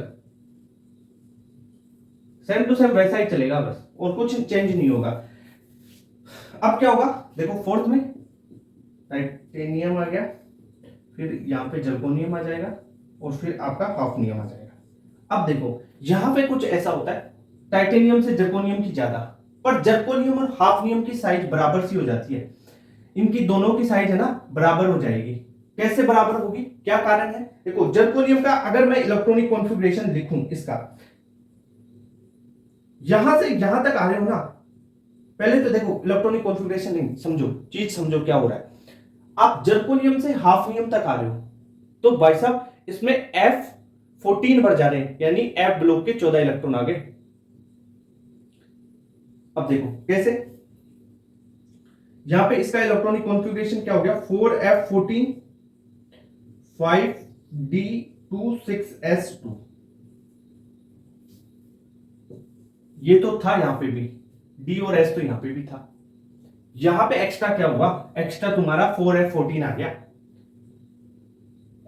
सेम टू सेम वैसा ही चलेगा बस, और कुछ चेंज नहीं होगा। अब क्या होगा, देखो फोर्थ में टाइटेनियम आ गया, फिर यहां पे जर्कोनियम आ जाएगा और फिर आपका हाफनियम आ जाएगा। अब देखो यहां पे कुछ ऐसा होता है, टाइटेनियम से जर्कोनियम की ज्यादा, पर जर्कोनियम और हाफनियम की साइज बराबर सी हो जाती है, इनकी दोनों की साइज है ना बराबर हो जाएगी। कैसे बराबर होगी, क्या कारण है, देखो जर्कोनियम का अगर मैं इलेक्ट्रॉनिक कॉन्फ़िगरेशन लिखूं इसका, यहां से यहां तक आ रहे हो ना, पहले तो देखो इलेक्ट्रॉनिक कॉन्फ़िगरेशन नहीं, समझो चीज, समझो क्या हो रहा है। आप जर्कोनियम से हाफनियम तक आ रहे हो तो भाई साहब इसमें F14 बढ़ जा रहे हैं, यानी F ब्लॉक के 14 इलेक्ट्रॉन आ गए। अब देखो कैसे, यहां पे इसका इलेक्ट्रॉनिक कॉन्फ़िगरेशन क्या हो गया, 4F14 5D26S2, ये तो था यहां पे भी, D और S तो यहां पे भी था, यहां पे एक्स्ट्रा क्या हुआ, एक्स्ट्रा तुम्हारा 4F14 आ गया,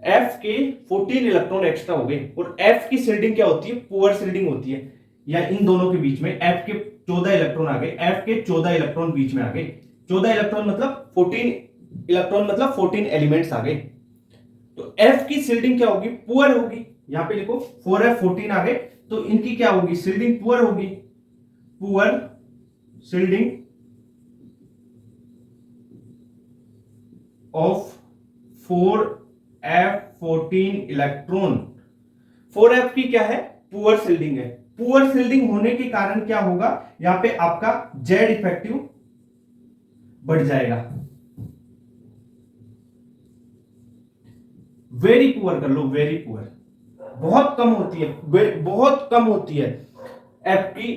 F के 14 इलेक्ट्रॉन एक्स्ट्रा हो गए। और F की शील्डिंग क्या होती है, पुअर शील्डिंग होती है, या इन दोनों के बीच में F के 14 इलेक्ट्रॉन आ गए, F के 14 इलेक्ट्रॉन बीच में आ गए, 14 इलेक्ट्रॉन मतलब 14 इलेक्ट्रॉन मतलब 14 एलिमेंट्स आ गए, तो F की शील्डिंग क्या होगी, पुअर होगी, यहां पे लिखो 4F14 आ गए तो इनकी क्या होगी, शील्डिंग पुअर होगी, poor shielding of 4F14 electron. 4F की क्या है, पुअर शील्डिंग है, पुअर शील्डिंग होने के कारण क्या होगा, यहां पे आपका जेड इफेक्टिव बढ़ जाएगा, वेरी पुअर कर लो, वेरी पुअर, बहुत कम होती है, बहुत कम होती है एफ की,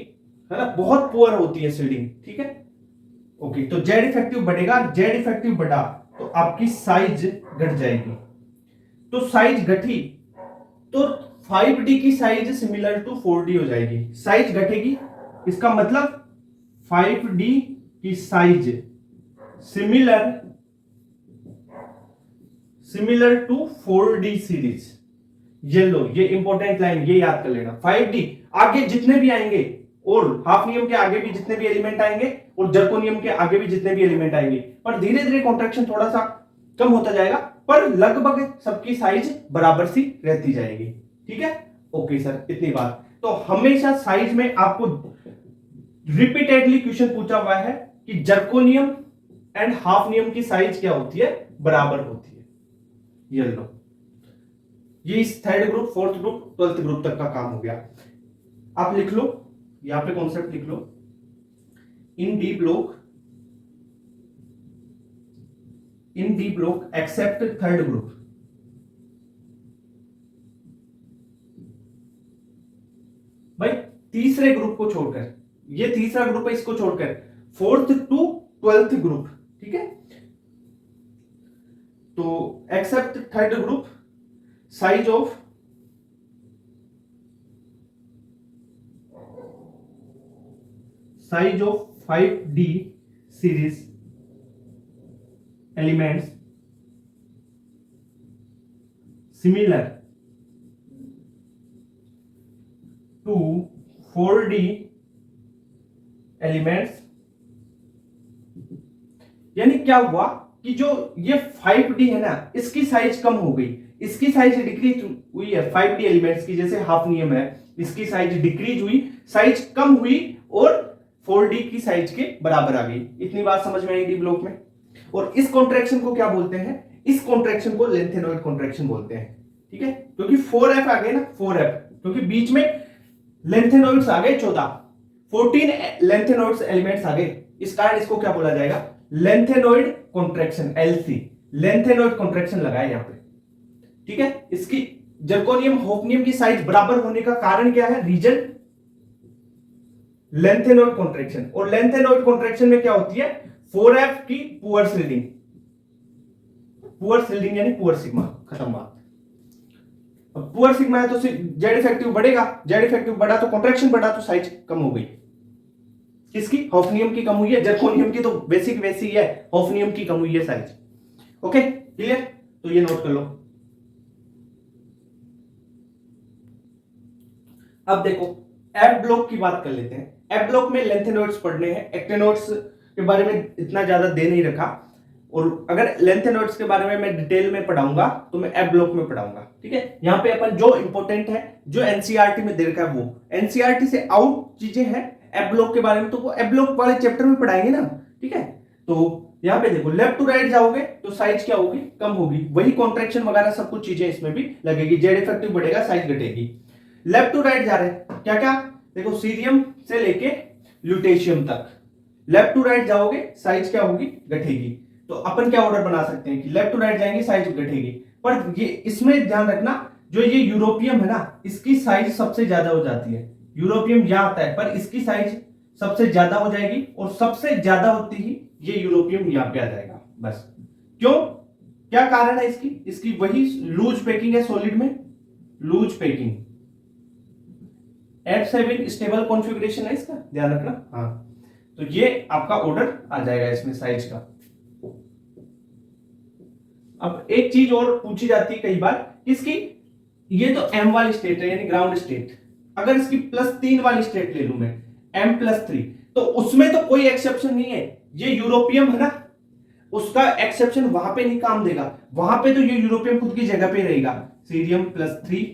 है ना, बहुत पुअर होती है शील्डिंग। ठीक है, ओके, तो जेड इफेक्टिव बढ़ेगा, जेड इफेक्टिव बढ़ा तो आपकी साइज घट जाएगी, तो साइज घटी तो 5D की साइज सिमिलर टू 4D हो जाएगी, साइज घटेगी, इसका मतलब 5D की size similar to 4D series. ये लो, ये इंपॉर्टेंट लाइन, ये याद कर लेना, 5D आगे जितने भी आएंगे, और हाफनियम के आगे भी जितने भी एलिमेंट आएंगे, और जर्कोनियम के आगे भी जितने भी एलिमेंट आएंगे, पर धीरे धीरे कॉन्ट्रैक्शन थोड़ा सा कम होता जाएगा, पर लगभग सबकी साइज बराबर सी रहती जाएगी। ठीक है, ओके सर, इतनी बात। तो हमेशा साइज में आपको रिपीटेडली क्वेश्चन पूछा हुआ है कि जर्कोनियम एंड हाफनियम की साइज क्या होती है, बराबर होती है। ये लो, ये इस third group, fourth group, twelfth group तक का काम हो गया। आप लिख लो, यहां पे कॉन्सेप्ट लिख लो, in d block except third group. भाई तीसरे ग्रुप को छोड़कर, ये तीसरा ग्रुप है, इसको छोड़कर फोर्थ टू ट्वेल्थ ग्रुप, ठीक है। तो except third group, size of size of 5D series elements similar to 4D elements। यानी क्या हुआ कि जो ये 5D है ना, इसकी साइज कम हो गई, इसकी साइज डिक्रीज हुई है 5D एलिमेंट्स की, जैसे हाफनियम है, इसकी साइज डिक्रीज हुई, साइज कम हुई और 4D की साइज के बराबर आ गई। इतनी बात समझ में आई डी ब्लॉक में। और इस कॉन्ट्रैक्शन को क्या बोलते हैं, इस कॉन्ट्रैक्शन को लेंथेनॉइड कॉन्ट्रैक्शन बोलते हैं, ठीक है। क्योंकि 4F आ गए ना, 4F, क्योंकि बीच में लेंथेनॉइड्स आ गए 14, 14 लेंथेनॉइड्स एलिमेंट्स आ गए, इस कारण इसको क्या बोला जाएगा, lanthanoid contraction, LC, lanthanoid contraction लगाए यहां पे, ठीक है। इसकी जर्कोनियम होफनियम की साइज बराबर होने का कारण क्या है, रीजन लेंथेनॉइड कॉन्ट्रैक्शन। और लेंथेनॉइड कॉन्ट्रैक्शन में क्या होती है, 4F की पुअर शिल्डिंग, पुअर शिल्डिंग यानी पुअर सिग्मा, खत्म बात। अब पुअर सिग्मा है तो जेड इफेक्टिव बढ़ेगा, जेड इफेक्टिव बढ़ा तो कॉन्ट्रैक्शन बढ़ा तो साइज कम हो गई। किसकी, होफनियम की कम हुई है, जर्कोनियम की तो बेसिक वैसी है, होफनियम की कम हुई है साइज। ओके क्लियर, तो ये नोट कर लो। अब देखो एफ ब्लॉक की बात कर लेते हैं। एफ ब्लॉक में लेंथेनॉइड्स पढ़ने हैं, एक्टिनॉइड्स के बारे में इतना ज्यादा दे नहीं रखा, और अगर लेंथेनॉइड्स के बारे में मैं डिटेल में पढ़ाऊंगा तो मैं एफ ब्लॉक में पढ़ाऊंगा, ठीक है। यहां पे अपन जो इंपॉर्टेंट है, जो एनसीईआरटी में दे रखा है, वो एनसीईआरटी से आउट चीजें हैं एफ ब्लॉक के बारे में, तो वो एफ ब्लॉक वाले चैप्टर में पढ़ाएंगे ना, ठीक है। तो यहां पे देखो, लेफ्ट टू राइट जाओगे तो साइज क्या होगी, कम होगी, वही कॉन्ट्रैक्शन वगैरह सब कुछ चीजें इसमें भी लगेगी, जेड इफेक्टिव बढ़ेगा, साइज घटेगी। लेफ्ट टू राइट जा रहे हैं, क्या क्या देखो, सीरियम से लेके ल्यूटेशियम तक, लेफ्ट टू राइट जाओगे साइज क्या होगी, घटेगी। तो अपन क्या ऑर्डर बना सकते हैं कि लेफ्ट टू राइट जाएंगे साइज घटेगी, पर ये इसमें ध्यान रखना, जो ये यूरोपियम है ना, इसकी साइज सबसे ज्यादा हो जाती है। यूरोपियम यहां आता है, पर इसकी साइज सबसे ज्यादा हो जाएगी, और सबसे ज्यादा होती ही ये यूरोपियम यहां पे आ जाएगा, बस। क्यों, क्या कारण है इसकी, इसकी वही लूज पैकिंग है, सॉलिड में loose packing, F7 stable configuration है इसका, ध्यान रखना। हाँ, तो ये आपका ऑर्डर आ जाएगा इसमें साइज का। अब एक चीज और पूछी जाती है कई बार, इसकी ये तो M वाली स्टेट है, यानी ग्राउंड स्टेट, अगर इसकी +3 वाली स्टेट ले लूं मैं, M+3, तो उसमें तो कोई एक्सेप्शन नहीं है, ये यूरोपियम है ना, उसका एक्सेप्शन वहां पे नहीं काम देगा, वहां पे तो ये यूरोपियम खुद की जगह पे रहेगा, सीरियम +3,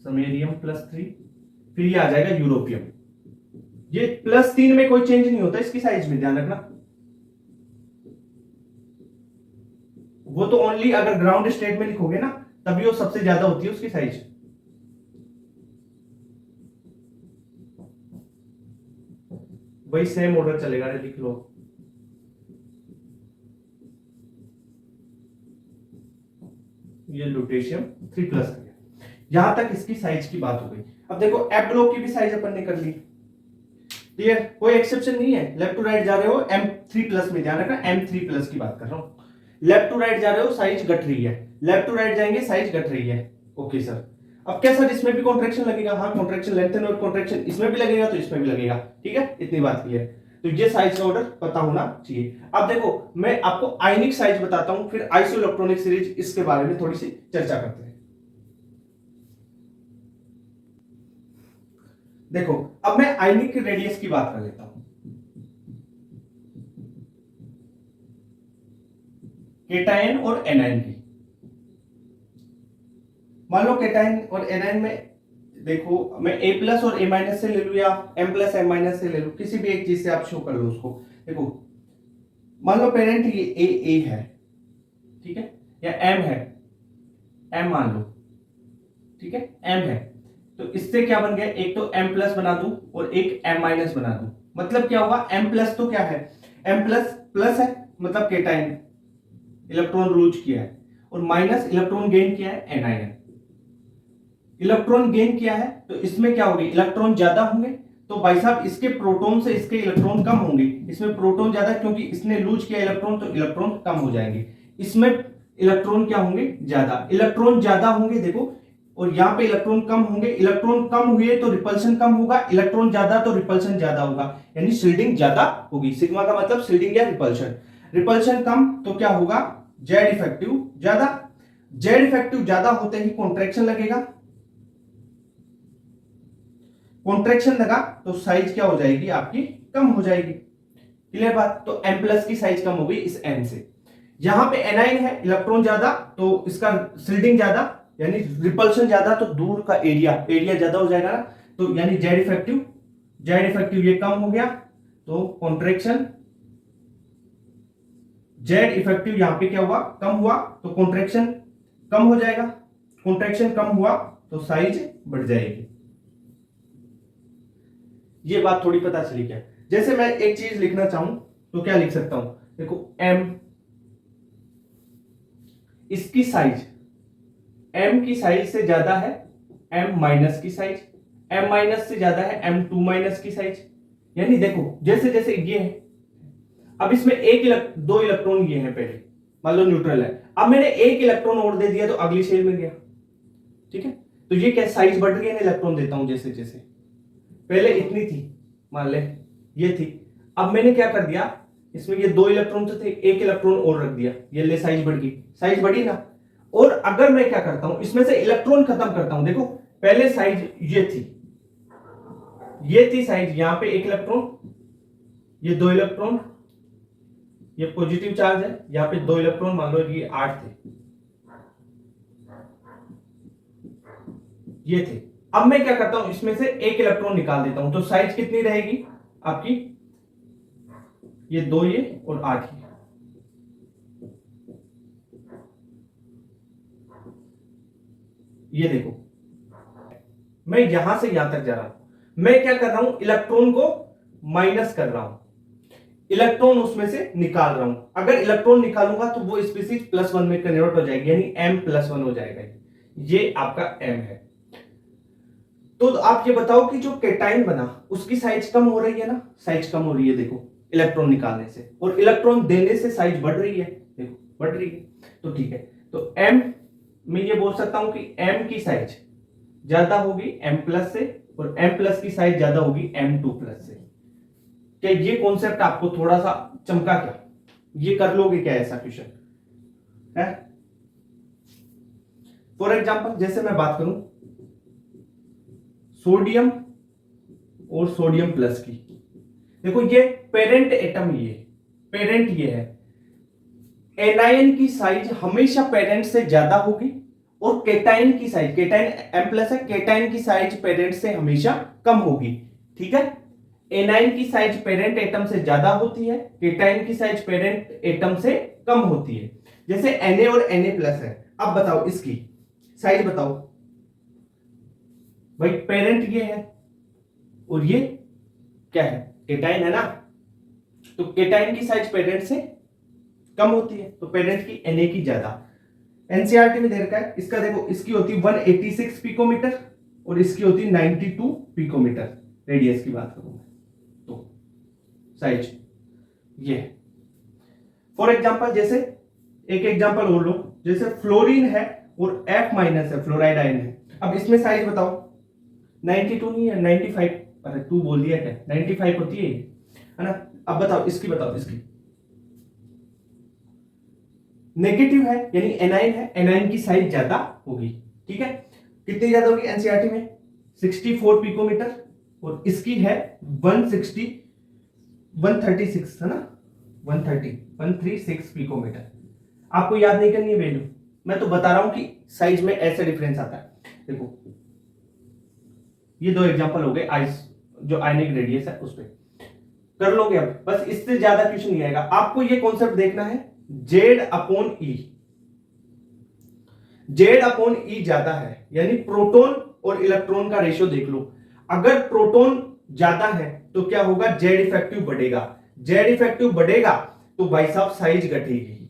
समेरियम +3, फिर ये आ जाएगा यूरोपियम। ये +3 में कोई चेंज नहीं होता इसकी साइज में, ध्यान रखना। वो तो ओनली अगर ग्राउंड स्टेट में लिखोगे ना, तभी वो सबसे ज्यादा होती है उसकी साइज। वही सेम ऑर्डर चलेगा, लिख लो। ये लुटेशियम 3+ आ गया। यहां तक इसकी साइज की बात हो गई। अब देखो एफ ब्लॉक की भी साइज अपन ने कर ली, क्लियर, कोई एक्सेप्शन नहीं है। लेफ्ट टू राइट जा रहे हो M3+ में, ध्यान रखना M3+ की बात कर रहा हूं। लेफ्ट टू राइट जा रहे हो साइज घट रही है, लेफ्ट टू राइट जाएंगे साइज घट रही है। ओके सर, अब क्या सर इसमें भी कॉन्ट्रैक्शन लगेगा, हाँ कॉन्ट्रैक्शन, लेंथेनॉइड कॉन्ट्रैक्शन इसमें भी लगेगा तो इसमें भी लगेगा, ठीक है, इतनी बात क्लियर। तो ये साइज का ऑर्डर पता होना चाहिए। अब देखो मैं आपको आयनिक साइज बताता हूं, फिर आइसोइलेक्ट्रॉनिक सीरीज, इसके बारे में थोड़ी सी चर्चा करते हैं। देखो अब मैं आयनिक रेडियस की बात कर लेता हूं। केटायन और एनायन की। मान लो केटायन और एनायन में देखो, मैं ए प्लस और ए माइनस से ले लूं या एम प्लस एम माइनस से ले लूं, किसी भी एक चीज से आप शो कर लो उसको। देखो मान लो पेरेंट ये ए है, ठीक है, या एम है, एम मान लो, ठीक है, एम है, तो इससे क्या बन गया, एक तो एम प्लस बना दूं और एक एम माइनस बना दूं। मतलब क्या हुआ, एम प्लस तो क्या है, एम प्लस प्लस है, मतलब केटायन इलेक्ट्रॉन लूज किया है, और माइनस इलेक्ट्रॉन गेन किया है एनायन। इलेक्ट्रॉन गेन किया है तो इसमें क्या होगी, इलेक्ट्रॉन ज्यादा होंगे, तो भाई साहब इसके प्रोटॉन से इसके इलेक्ट्रॉन कम होंगे। इसमें प्रोटॉन ज्यादा क्योंकि इसने लूज किया इलेक्ट्रॉन, तो इलेक्ट्रॉन कम हो जाएंगे। इसमें इलेक्ट्रॉन क्या होंगे, ज्यादा। इलेक्ट्रॉन ज्यादा होंगे देखो, और यहां पे इलेक्ट्रॉन कम होंगे। इलेक्ट्रॉन कम हुए तो रिपल्शन कम होगा, इलेक्ट्रॉन ज्यादा तो रिपल्शन ज्यादा होगा, यानी शील्डिंग ज्यादा होगी। सिग्मा का मतलब शील्डिंग या रिपल्शन। रिपल्शन कम तो क्या होगा, जेड इफेक्टिव ज्यादा। जेड इफेक्टिव ज्यादा होते ही कॉन्ट्रैक्शन लगेगा, कॉन्ट्रैक्शन लगा तो साइज क्या हो जाएगी आपकी, कम हो जाएगी। क्लियर बात। तो एम प्लस की साइज कम हो गई इस एन से। यहां पे एनाइन है, इलेक्ट्रॉन ज्यादा तो इसका शील्डिंग ज्यादा, यानी रिपल्शन ज्यादा, तो दूर का एरिया ज्यादा हो जाएगा ना, तो यानी जेड इफेक्टिव ये कम हो गया, तो कॉन्ट्रैक्शन जेड इफेक्टिव यहां पे क्या हुआ, कम हुआ, तो कॉन्ट्रैक्शन कम हो जाएगा। कॉन्ट्रैक्शन कम हुआ तो साइज बढ़ जाएगी। ये बात थोड़ी पता चली क्या। जैसे मैं एक चीज लिखना चाहूं तो क्या लिख सकता हूं, देखो एम, इसकी साइज एम की साइज से ज्यादा है एम माइनस की साइज, एम माइनस से ज्यादा है एम टू माइनस की साइज। यानी देखो जैसे जैसे ये है, अब इसमें दो इलेक्ट्रॉन ये है, पहले मान लो न्यूट्रल है, अब मैंने एक इलेक्ट्रॉन और दे दिया तो अगली शेल में गया, ठीक है। तो ये क्या साइज बढ़ रही है ना, इलेक्ट्रॉन देता हूं जैसे जैसे, पहले इतनी थी मान ले, ये थी, अब मैंने क्या कर दिया, इसमें ये दो इलेक्ट्रॉन तो थे, एक इलेक्ट्रॉन और रख दिया, ये ले साइज बढ़ गई, साइज बढ़ी ना। और अगर मैं क्या करता हूं, इसमें से इलेक्ट्रॉन खत्म करता हूं, देखो पहले साइज ये थी साइज, यहां पे एक इलेक्ट्रॉन, ये दो इलेक्ट्रॉन, ये पॉजिटिव चार्ज है, यहां पे दो इलेक्ट्रॉन, मान लो ये 8 थे, ये थे। अब मैं क्या करता हूं, इसमें से एक इलेक्ट्रॉन निकाल देता हूं, तो साइज कितनी रहेगी आपकी, ये 2 ये और 8 ये। ये देखो मैं यहां से यहां तक जा रहा हूं, मैं क्या कर रहा हूं, इलेक्ट्रॉन को माइनस कर रहा हूं, इलेक्ट्रॉन उसमें से निकाल रहा हूं। अगर इलेक्ट्रॉन निकालूंगा तो वो स्पीसीज +1 में कन्वर्ट हो जाएगी, यानी m+1 हो जाएगा। ये आपका m है। तो आप ये बताओ कि जो केटाइन बना उसकी साइज कम हो रही है ना, साइज कम हो रही है देखो इलेक्ट्रॉन निकालने से, और इलेक्ट्रॉन देने से साइज बढ़ रही है, देखो बढ़ रही है। तो ठीक है, तो m मैं ये बोल सकता हूं कि m की साइज ज्यादा होगी m+ से, और m+ की साइज ज्यादा होगी m2+ से। क्या ये कॉन्सेप्ट आपको थोड़ा सा चमका क्या, ये कर लोगे क्या ऐसा क्वेश्चन है। फॉर एग्जांपल जैसे मैं बात करूं सोडियम और सोडियम प्लस की, देखो ये पेरेंट एटम, ये पेरेंट ये है, एनायन की साइज हमेशा पेरेंट से ज्यादा होगी, और केटाइन की साइज, केटाइन m+ है, केटाइन की साइज पेरेंट से हमेशा कम होगी, ठीक है। एनायन की साइज पेरेंट एटम से ज्यादा होती है, केटाइन की साइज पेरेंट एटम से कम होती है। जैसे Na और Na+ है, अब बताओ इसकी साइज बताओ भाई, पेरेंट ये है और ये क्या है, केटाइन है ना, तो केटाइन की साइज पेरेंट से कम होती है, तो पेरेंट की Na की ज्यादा। एनसीईआरटी में दे रखा है इसका, देखो इसकी होती 186 पिकोमीटर और इसकी होती 92 पिकोमीटर, रेडियस की बात करूं मैं तो साइज ये। फॉर एग्जांपल जैसे एक एग्जांपल और लो, जैसे फ्लोरीन है और F- है, फ्लोराइड आयन है, अब इसमें साइज बताओ, 92 नहीं है 95, अरे तू बोल दिया क्या, 95 होती है ना। अब बताओ इसकी, बताओ इसकी नेगेटिव है, यानी एनाइन है, एनाइन की साइज ज्यादा होगी, ठीक है। कितनी ज्यादा होगी एनसीईआरटी में 64 पिकोमीटर, और इसकी है 136 है ना, 136 पिकोमीटर। आपको याद नहीं करनी है वैल्यू, मैं तो बता रहा हूं कि साइज में ऐसे डिफरेंस आता है। देखो ये दो एग्जांपल हो गए आइस जो आयनिक रेडियस है उस पर कर लोगे। अब बस इससे ज्यादा क्वेश्चन नहीं आएगा। आपको ये कॉन्सेप्ट देखना है जेड अपॉन ई, जेड अपॉन ई ज्यादा है यानी प्रोटॉन और इलेक्ट्रॉन का रेशियो देख लो। अगर प्रोटॉन ज्यादा है तो क्या होगा, जेड इफेक्टिव बढ़ेगा, जेड इफेक्टिव बढ़ेगा तो भाई साहब साइज घटेगी।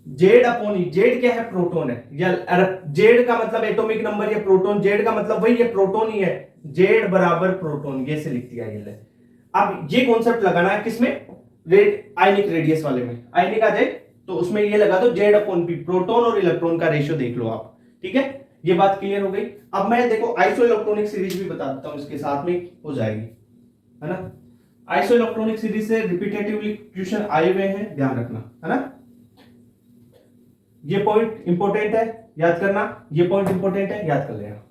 जेड अपॉन ई, जेड क्या है, प्रोटॉन है, या जेड का मतलब एटॉमिक नंबर, या प्रोटॉन जेड का मतलब वही है, प्रोटॉन ही है, जेड बराबर प्रोटॉन, ये से लिख दिया ये। अब ये कॉन्सेप्ट लगाना है किसमें, आयनिक रेडियस वाले में। आयनिक आ जाए तो उसमें ये लगा दो जेड अपॉन पी, प्रोटॉन और इलेक्ट्रॉन का रेशियो देख लो आप। ठीक है, ये बात क्लियर हो गई। अब मैं देखो आइसो इलेक्ट्रॉनिक सीरीज भी बता देता हूं, इसके साथ में हो जाएगी, है ना। आइसो इलेक्ट्रॉनिक सीरीज से रिपीटेटिवली क्वेश्चन आए हुए हैं, ध्यान रखना, है ना। ये पॉइंट इंपॉर्टेंट है, याद करना, ये पॉइंट इंपॉर्टेंट है, याद कर लेना।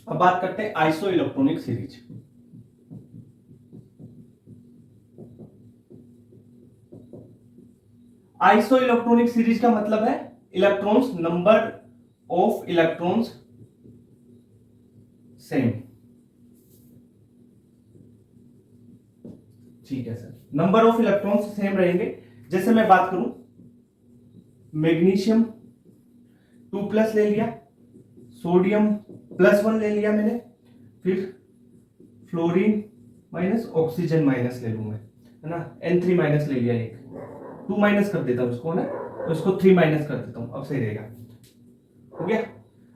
अब बात करते हैं iso electronic series. Iso electronic series का मतलब है electrons, number of electrons same. ठीक है sir, number of electrons same रहेंगे। जैसे मैं बात करूं मैग्नीशियम 2+ ले लिया, सोडियम +1 ले लिया मैंने, फिर फ्लोरीन माइनस, ऑक्सीजन माइनस ले लूं मैं, है ना, N3- ले लिया, एक 2- कर देता हूं उसको, ना तो इसको 3- कर देता हूं, अब सही रहेगा। हो गया।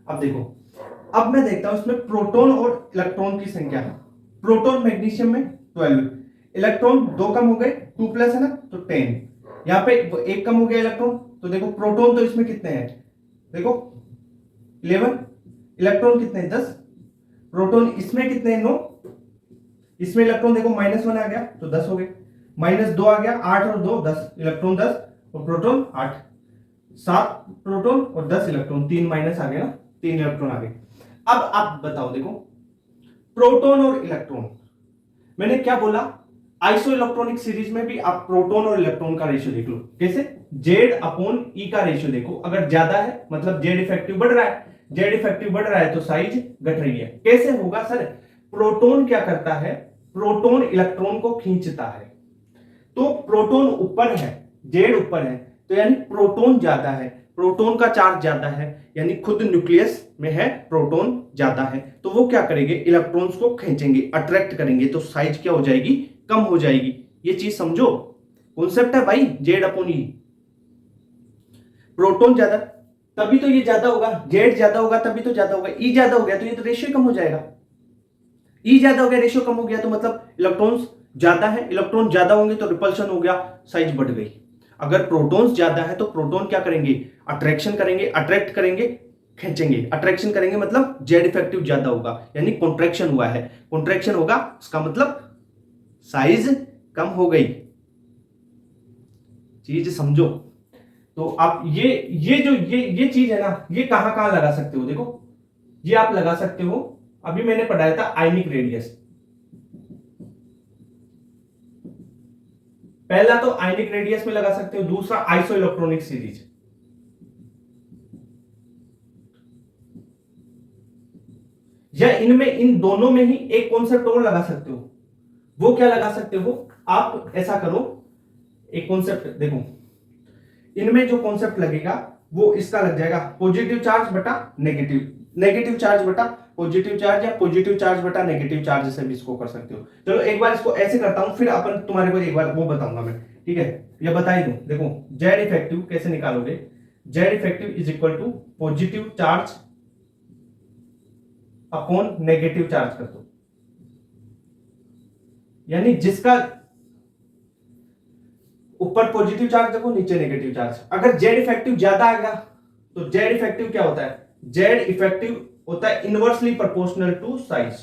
अब देखो, अब मैं देखता हूं इसमें प्रोटॉन और इलेक्ट्रॉन की संख्या। प्रोटॉन मैग्नीशियम में 12, इलेक्ट्रॉन 2 कम हो गए, 2+ है ना तो 10, यहां पे 1 कम हो गया इलेक्ट्रॉन, तो देखो प्रोटॉन तो इसमें कितने हैं, देखो 11, इलेक्ट्रॉन कितने हैं 10, प्रोटॉन इसमें कितने हैं 9, इसमें इलेक्ट्रॉन देखो -1 आ गया तो 10 हो गए, -2 आ गया, 8 और 2 10, इलेक्ट्रॉन 10 और प्रोटॉन 8, 7 प्रोटॉन और 10 इलेक्ट्रॉन, 3 माइनस आ गया ना, 3 इलेक्ट्रॉन आ गए। अब आप बताओ, देखो प्रोटॉन और इलेक्ट्रॉन, मैंने क्या बोला, आइसो इलेक्ट्रॉनिक सीरीज में भी आप प्रोटॉन और इलेक्ट्रॉन का रेशियो देख लो। कैसे, जेड अपॉन ई का रेशियो देखो, अगर ज्यादा है मतलब जेड इफेक्टिव बढ़ रहा है, जेड इफेक्टिव बढ़ रहा है तो साइज घट रही है। कैसे होगा सर, प्रोटॉन क्या करता है, प्रोटॉन इलेक्ट्रॉन को खींचता है, तो प्रोटॉन ऊपर है, जेड ऊपर है, तो यानी प्रोटॉन ज्यादा है, प्रोटॉन का चार्ज ज्यादा है, यानी खुद न्यूक्लियस में है प्रोटॉन ज्यादा है, तो वो क्या करेंगे, इलेक्ट्रॉन्स को खींचेंगे, अट्रैक्ट करेंगे, तो साइज क्या हो जाएगी, कम हो जाएगी। ये चीज समझो, कॉन्सेप्ट है भाई, जेड अपॉन ई। प्रोटॉन ज्यादा तभी तो ये ज्यादा होगा, जेड ज्यादा होगा तभी तो ज्यादा होगा, ई ज्यादा हो गया तो ये तो रेशियो कम हो जाएगा। ई ज्यादा हो गया, रेशियो कम हो गया, तो मतलब इलेक्ट्रॉन्स ज्यादा है, इलेक्ट्रॉन ज्यादा होंगे तो रिपल्शन हो गया, साइज बढ़ गई। अगर प्रोटॉन्स ज्यादा है तो प्रोटॉन क्या करेंगे, अट्रैक्शन करेंगे, अट्रैक्ट करेंगे, खींचेंगे। अट्रैक्शन करेंगे मतलब जेड इफेक्टिव ज्यादा होगा, यानी कॉन्ट्रैक्शन हुआ है, कॉन्ट्रैक्शन होगा इसका मतलब साइज कम हो गई। चीज समझो। तो आप ये जो ये चीज है ना, ये कहां कहां लगा सकते हो, देखो ये आप लगा सकते हो, अभी मैंने पढ़ाया था आयनिक रेडियस। पहला तो आयनिक रेडियस में लगा सकते हो, दूसरा आइसो इलेक्ट्रॉनिक सीरीज। या इनमें, इन दोनों में ही एक कॉन्सेप्ट और लगा सकते हो, वो क्या लगा सकते हो, आप ऐसा करो, एक कॉन्सेप्ट देखो, इनमें जो कॉन्सेप्ट लगेगा वो इसका लग जाएगा पॉजिटिव चार्ज बटा नेगेटिव, नेगेटिव चार्ज बटा पॉजिटिव चार्ज, या पॉजिटिव चार्ज बटा नेगेटिव चार्ज से भी इसको कर सकते हो। चलो एक बार इसको ऐसे करता हूं, फिर अपन तुम्हारे को एक बार वो बताऊंगा मैं, ठीक है, ये बता ही दूं। देखो जेड इफेक्टिव कैसे निकालोगे, Z effective is equal to positive charge upon negative charge कर दो, यानी जिसका ऊपर पॉजिटिव चार्ज देखो, नीचे नेगेटिव चार्ज। अगर जेड इफेक्टिव ज्यादा आएगा तो जेड इफेक्टिव क्या होता है, जेड इफेक्टिव होता है इनवर्सली प्रोपोर्शनल टू साइज।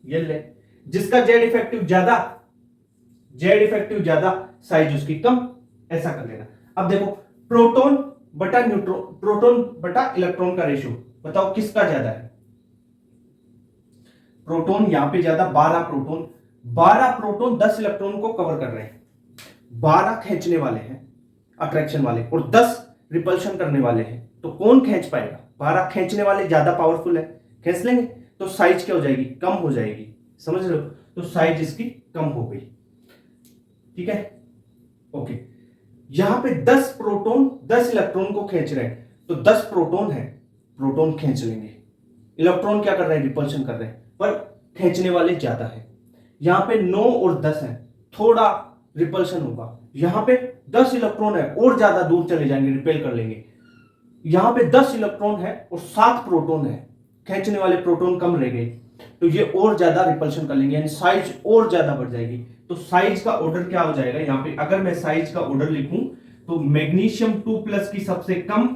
ये ले, जिसका जेड इफेक्टिव ज्यादा साइज उसकी कम, ऐसा कर लेना। अब देखो प्रोटॉन बटा न्यूट्रॉन, प्रोटॉन बटा इलेक्ट्रॉन का रेशियो बताओ किसका ज्यादा है। प्रोटॉन यहां पे ज्यादा, 12 प्रोटॉन 10 इलेक्ट्रॉन को कवर कर रहे हैं, 12 खींचने वाले हैं अट्रैक्शन वाले और 10 रिपल्शन करने वाले हैं, तो कौन खींच पाएगा। 12 खींचने वाले ज्यादा पावरफुल है, खींच लेंगे तो साइज क्या हो जाएगी, कम हो जाएगी, समझ रहे हो, तो साइज इसकी कम हो गई। ठीक है, ओके। यहां पे 10 प्रोटॉन 10 इलेक्ट्रॉन को खींच रहे हैं, तो 10 प्रोटॉन है, प्रोटॉन खींच लेंगे, इलेक्ट्रॉन क्या कर रहे हैं, रिपल्शन कर रहे हैं, पर खींचने वाले ज्यादा है। यहां पे 9 और 10 है, थोड़ा रिपल्शन होगा। यहां पे 10 इलेक्ट्रॉन है और ज्यादा दूर चले जाएंगे, रिपेल कर लेंगे। यहां पे 10 इलेक्ट्रॉन है और 7 प्रोटॉन है, खींचने वाले प्रोटॉन कम रह गए, तो ये और ज्यादा रिपल्शन कर लेंगे, यानी साइज और ज्यादा बढ़ जाएगी। तो साइज का ऑर्डर क्या हो जाएगा, यहां पे अगर मैं साइज का ऑर्डर लिखूं तो मैग्नीशियम 2+ की सबसे कम,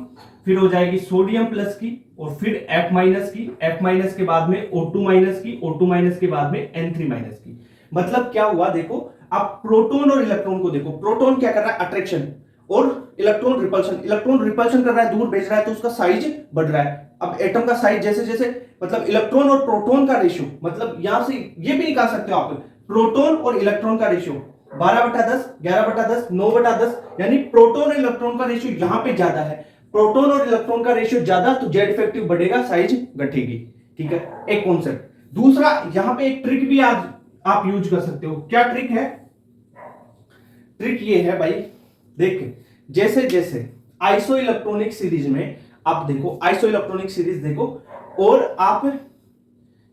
फिर हो जाएगी सोडियम प्लस की, और फिर F- के बाद में O2- के बाद में N3- की। मतलब क्या हुआ, देखो आप प्रोटॉन और इलेक्ट्रॉन को देखो, प्रोटॉन क्या कर रहा है, अट्रैक्शन, और इलेक्ट्रॉन रिपल्शन कर रहा है, दूर भेज रहा है, तो उसका साइज बढ़ रहा है। अब एटम का साइज जैसे जैसे, मतलब इलेक्ट्रॉन और प्रोटॉन का रेशियो, मतलब यहां से ये भी निकाल सकते हो आप, प्रोटॉन और इलेक्ट्रॉन का रेशियो 12/10, 11/10, 9/10, यानी प्रोटॉन और इलेक्ट्रॉन का रेशियो यहां पे ज्यादा है। प्रोटॉन और इलेक्ट्रॉन का रेशियो ज्यादा, तो जेड इफेक्टिव बढ़ेगा, साइज घटेगी। ठीक है, एक कॉन्सेप्ट। दूसरा, यहां पे एक ट्रिक भी आज आप यूज कर सकते हो। क्या ट्रिक है, ट्रिक ये है भाई, देख जैसे जैसे आइसो इलेक्ट्रॉनिक सीरीज में आप देखो, आइसो इलेक्ट्रॉनिक सीरीज देखो, और आप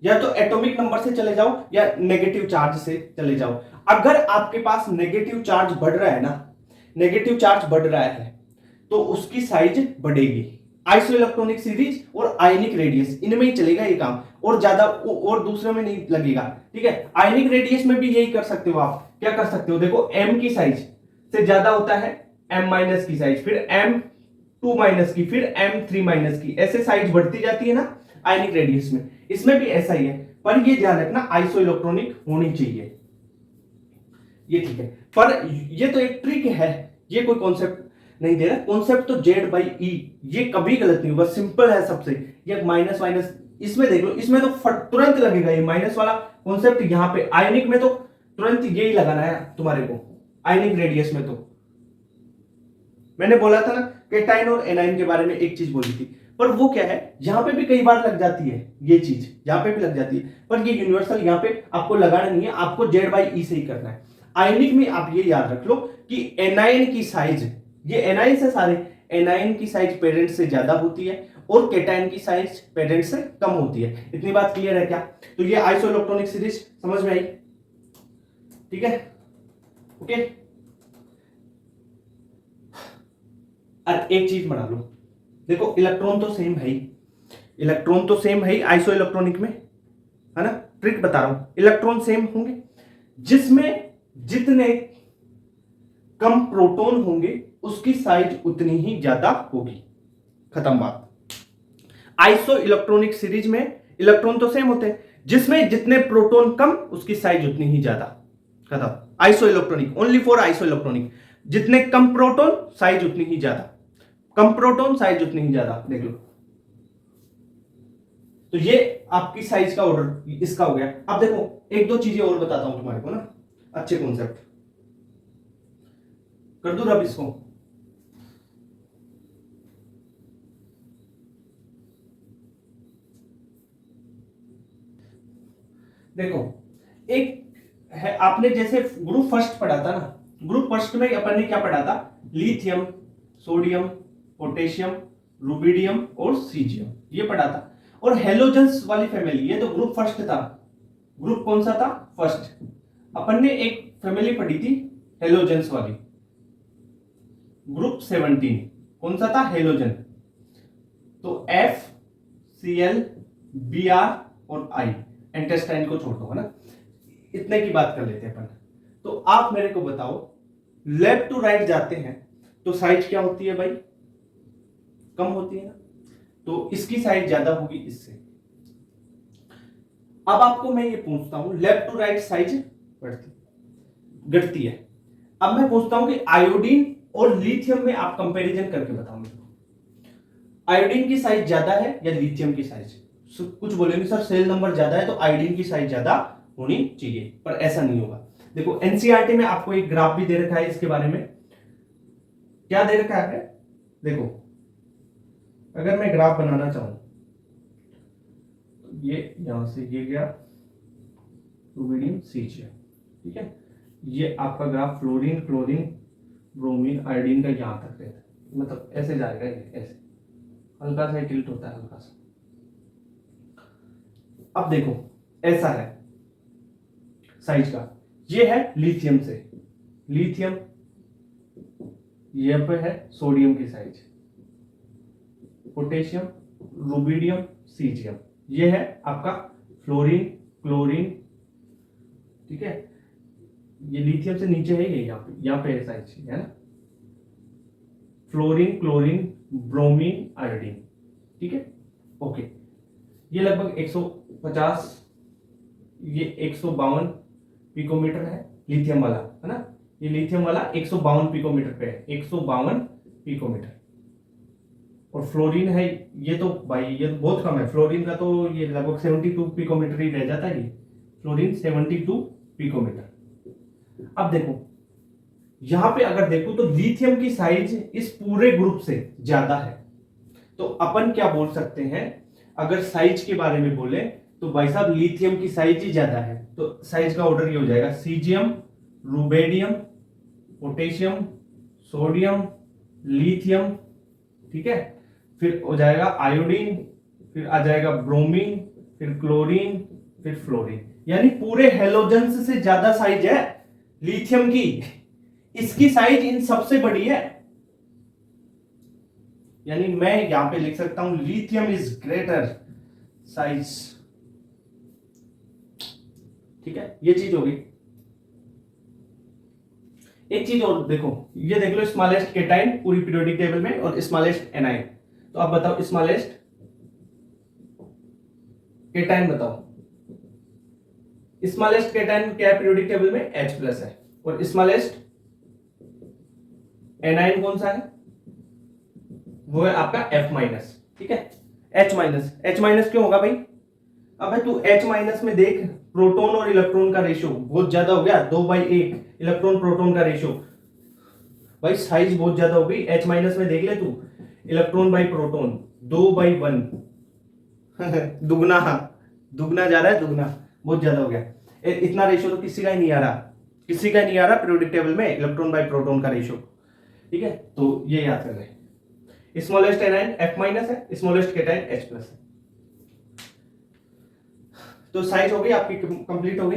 या तो एटॉमिक नंबर से चले जाओ या नेगेटिव चार्ज से चले जाओ। अगर आपके पास नेगेटिव चार्ज बढ़ रहा है ना, नेगेटिव चार्ज बढ़ रहा है, तो उसकी साइज बढ़ेगी। आइसो इलेक्ट्रॉनिक सीरीज और आयनिक रेडियस, इनमें ही चलेगा ये काम, और ज्यादा और दूसरे में नहीं लगेगा। ठीक है, आयनिक रेडियस में भी यही कर सकते हो आप। क्या कर सकते हो, देखो m की साइज से ज्यादा होता है m- की साइज, फिर m2- की, फिर m3- की, ऐसे साइज बढ़ती जाती है ना आयनिक रेडियस में। इसमें भी ऐसा ही है, पर ये ध्यान रखना आइसो इलेक्ट्रॉनिक होनी चाहिए, ये ठीक है। पर ये तो एक ट्रिक है, ये कोई कॉन्सेप्ट नहीं दे रहा। कॉन्सेप्ट तो Z/E, ये कभी गलत नहीं होगा, सिंपल है सबसे। ये माइनस माइनस इसमें देख लो, इसमें तो तुरंत लगेगा ये माइनस वाला कॉन्सेप्ट, यहां पे आयनिक में तो तुरंत यही लगाना है तुम्हारे को, आयनिक रेडियस में। तो मैंने बोला था ना केटाइन और एनाइन के बारे में एक चीज बोली थी, पर वो क्या है, यहां पे भी कई बार लग जाती है ये चीज, यहां पे भी लग जाती है, पर ये यूनिवर्सल यहां पे आपको लगाना नहीं है, आपको Z/E से ही करना है। आयनिक में आप ये याद रख लो कि एनाइन की साइज, ये एनाइन से सारे, एनाइन की साइज पेरेंट से ज्यादा होती है और केटाइन की साइज पेरेंट से कम होती है। इतनी बात क्लियर है क्या। तो ये आइसो इलेक्ट्रॉनिक सीरीज समझ में आई, ठीक है, ओके। और एक चीज बना लो, देखो इलेक्ट्रॉन तो सेम है ही, इलेक्ट्रॉन तो सेम है ही आइसो इलेक्ट्रॉनिक में, है ना। ट्रिक बता रहा हूं, इलेक्ट्रॉन सेम होंगे, जिसमें जितने कम प्रोटॉन होंगे उसकी साइज उतनी ही ज्यादा होगी, खत्म बात। आइसो इलेक्ट्रॉनिक सीरीज में इलेक्ट्रॉन तो सेम होते हैं, जिसमें जितने प्रोटॉन कम उसकी साइज उतनी ही ज्यादा, खत्म। Iso electronic, only for iso electronic, जितने कम प्रोटॉन साइज उतनी ही ज्यादा, कम प्रोटॉन साइज उतनी ही ज्यादा, देख लो। तो ये आपकी साइज का ऑर्डर इसका हो गया। अब देखो एक दो चीजें और बताता हूं तुम्हारे को ना, अच्छे कॉन्सेप्ट कर दू रब इसको। देखो एक है, आपने जैसे ग्रुप फर्स्ट पढ़ा था ना, ग्रुप फर्स्ट में अपन ने क्या पढ़ा था, लिथियम, सोडियम, पोटेशियम, रुबिडियम और सीजियम, ये पढ़ा था। और हेलोजेंस वाली फैमिली, ये तो ग्रुप फर्स्ट था। ग्रुप कौन सा था, फर्स्ट। अपन ने एक फैमिली पढ़ी थी हेलोजेंस वाली, ग्रुप 17, कौन सा था, हेलोजन। तो FCl, Br और I, इंटेस्टाइन को छोड़ दो, है ना। इतने की बात कर लेते हैं अपन। तो आप मेरे को बताओ, लेफ्ट टू राइट जाते हैं तो साइज क्या होती है भाई, कम होती है ना, तो इसकी साइज ज्यादा होगी इससे। अब आपको मैं ये पूछता हूं, लेफ्ट टू राइट साइज घटती है। अब मैं पूछता हूं कि आयोडीन और लिथियम में आप कंपैरिजन करके बताओ मुझे, आयोडीन की साइज ज्यादा है या लिथियम की साइज? कुछ बोलेंगे सर सेल नंबर ज्यादा है तो आयोडीन की साइज ज्यादा होनी चाहिए, पर ऐसा नहीं होगा। देखो एनसीईआरटी में आपको एक ग्राफ भी दे रखा है इसके बारे में। क्या दे रखा है? देखो अगर मैं ग्राफ बनाना चाहूं, ये यहां से ये गया रुबिडियम सीजियम, ठीक है, ये आपका graph fluorine chlorine bromine iodine का यहां तक रहता है, मतलब ऐसे जाएगा ये, ऐसे हल्का सा टिल्ट होता है, हल्का सा। अब देखो ऐसा है साइज का, ये है लिथियम से, लिथियम ये पे है सोडियम की साइज, पोटेशियम रुबिडियम सीजियम, ये है आपका फ्लोरीन क्लोरीन, ठीक है, ये लिथियम से नीचे है, ये यहाँ पे है साइज, है ना, फ्लोरीन क्लोरीन ब्रोमीन आयोडीन, ठीक है, ओके। ये लगभग 150, ये 152 पिकोमीटर है लिथियम वाला, है ना, ये लिथियम वाला 152 पिकोमीटर पे है, 152 पिकोमीटर। और फ्लोरीन है ये तो भाई ये तो बहुत कम है, फ्लोरीन का तो ये लगभग 72 पिकोमीटर ही रह जाता है, ये फ्लोरीन 72 पिकोमीटर। अब देखो यहां पे अगर देखो तो लिथियम की साइज इस पूरे ग्रुप से ज्यादा है, तो अपन क्या बोल सकते हैं, अगर साइज के बारे में बोले तो भाई साहब लिथियम की साइज ही ज्यादा है, तो साइज का ऑर्डर ये हो जाएगा caesium rubidium potassium sodium lithium, ठीक है, फिर हो जाएगा आयोडीन, फिर आ जाएगा ब्रोमीन, फिर क्लोरीन, फिर फ्लोरीन, यानी पूरे हेलोजेंस से ज्यादा साइज है लिथियम की, इसकी साइज इन सबसे बड़ी है, यानी मैं यहां पे लिख सकता हूं लिथियम इज ग्रेटर साइज, ठीक है, ये चीज होगी। एक चीज और देखो, ये देख लो स्मॉलेस्ट केटाइन पूरी पीरियोडिक टेबल में और स्मॉलेस्ट एनाइन, तो आप बताओ स्मॉलेस्ट केटाइन बताओ, स्मॉलेस्ट केटाइन क्या है पीरियोडिक टेबल में? H+ है, और स्मॉलेस्ट एनाइन कौन सा है? वो है आपका F-, ठीक है, H-, क्यों होगा भाई? अब तू H- में देख, प्रोटॉन और इलेक्ट्रॉन का रेशियो बहुत ज्यादा हो गया, 2/1 इलेक्ट्रॉन प्रोटॉन का रेशियो, भाई साइज बहुत ज्यादा हो गई। H- में देख ले तू, इलेक्ट्रॉन बाई प्रोटॉन 2/1 दुगना, दुगना जा रहा है, दुगना बहुत ज्यादा हो गया, इतना रेशियो तो किसी का ही नहीं आ रहा, किसी का नहीं आ रहा पीरियोडिक टेबल में इलेक्ट्रॉन बाई प्रोटॉन का रेशियो, ठीक है, तो ये याद कर ले। स्मॉलेस्ट एनाइन F- है, स्मॉलेस्ट केटाइन H+ है। तो साइज हो गई आपकी कंप्लीट हो गई।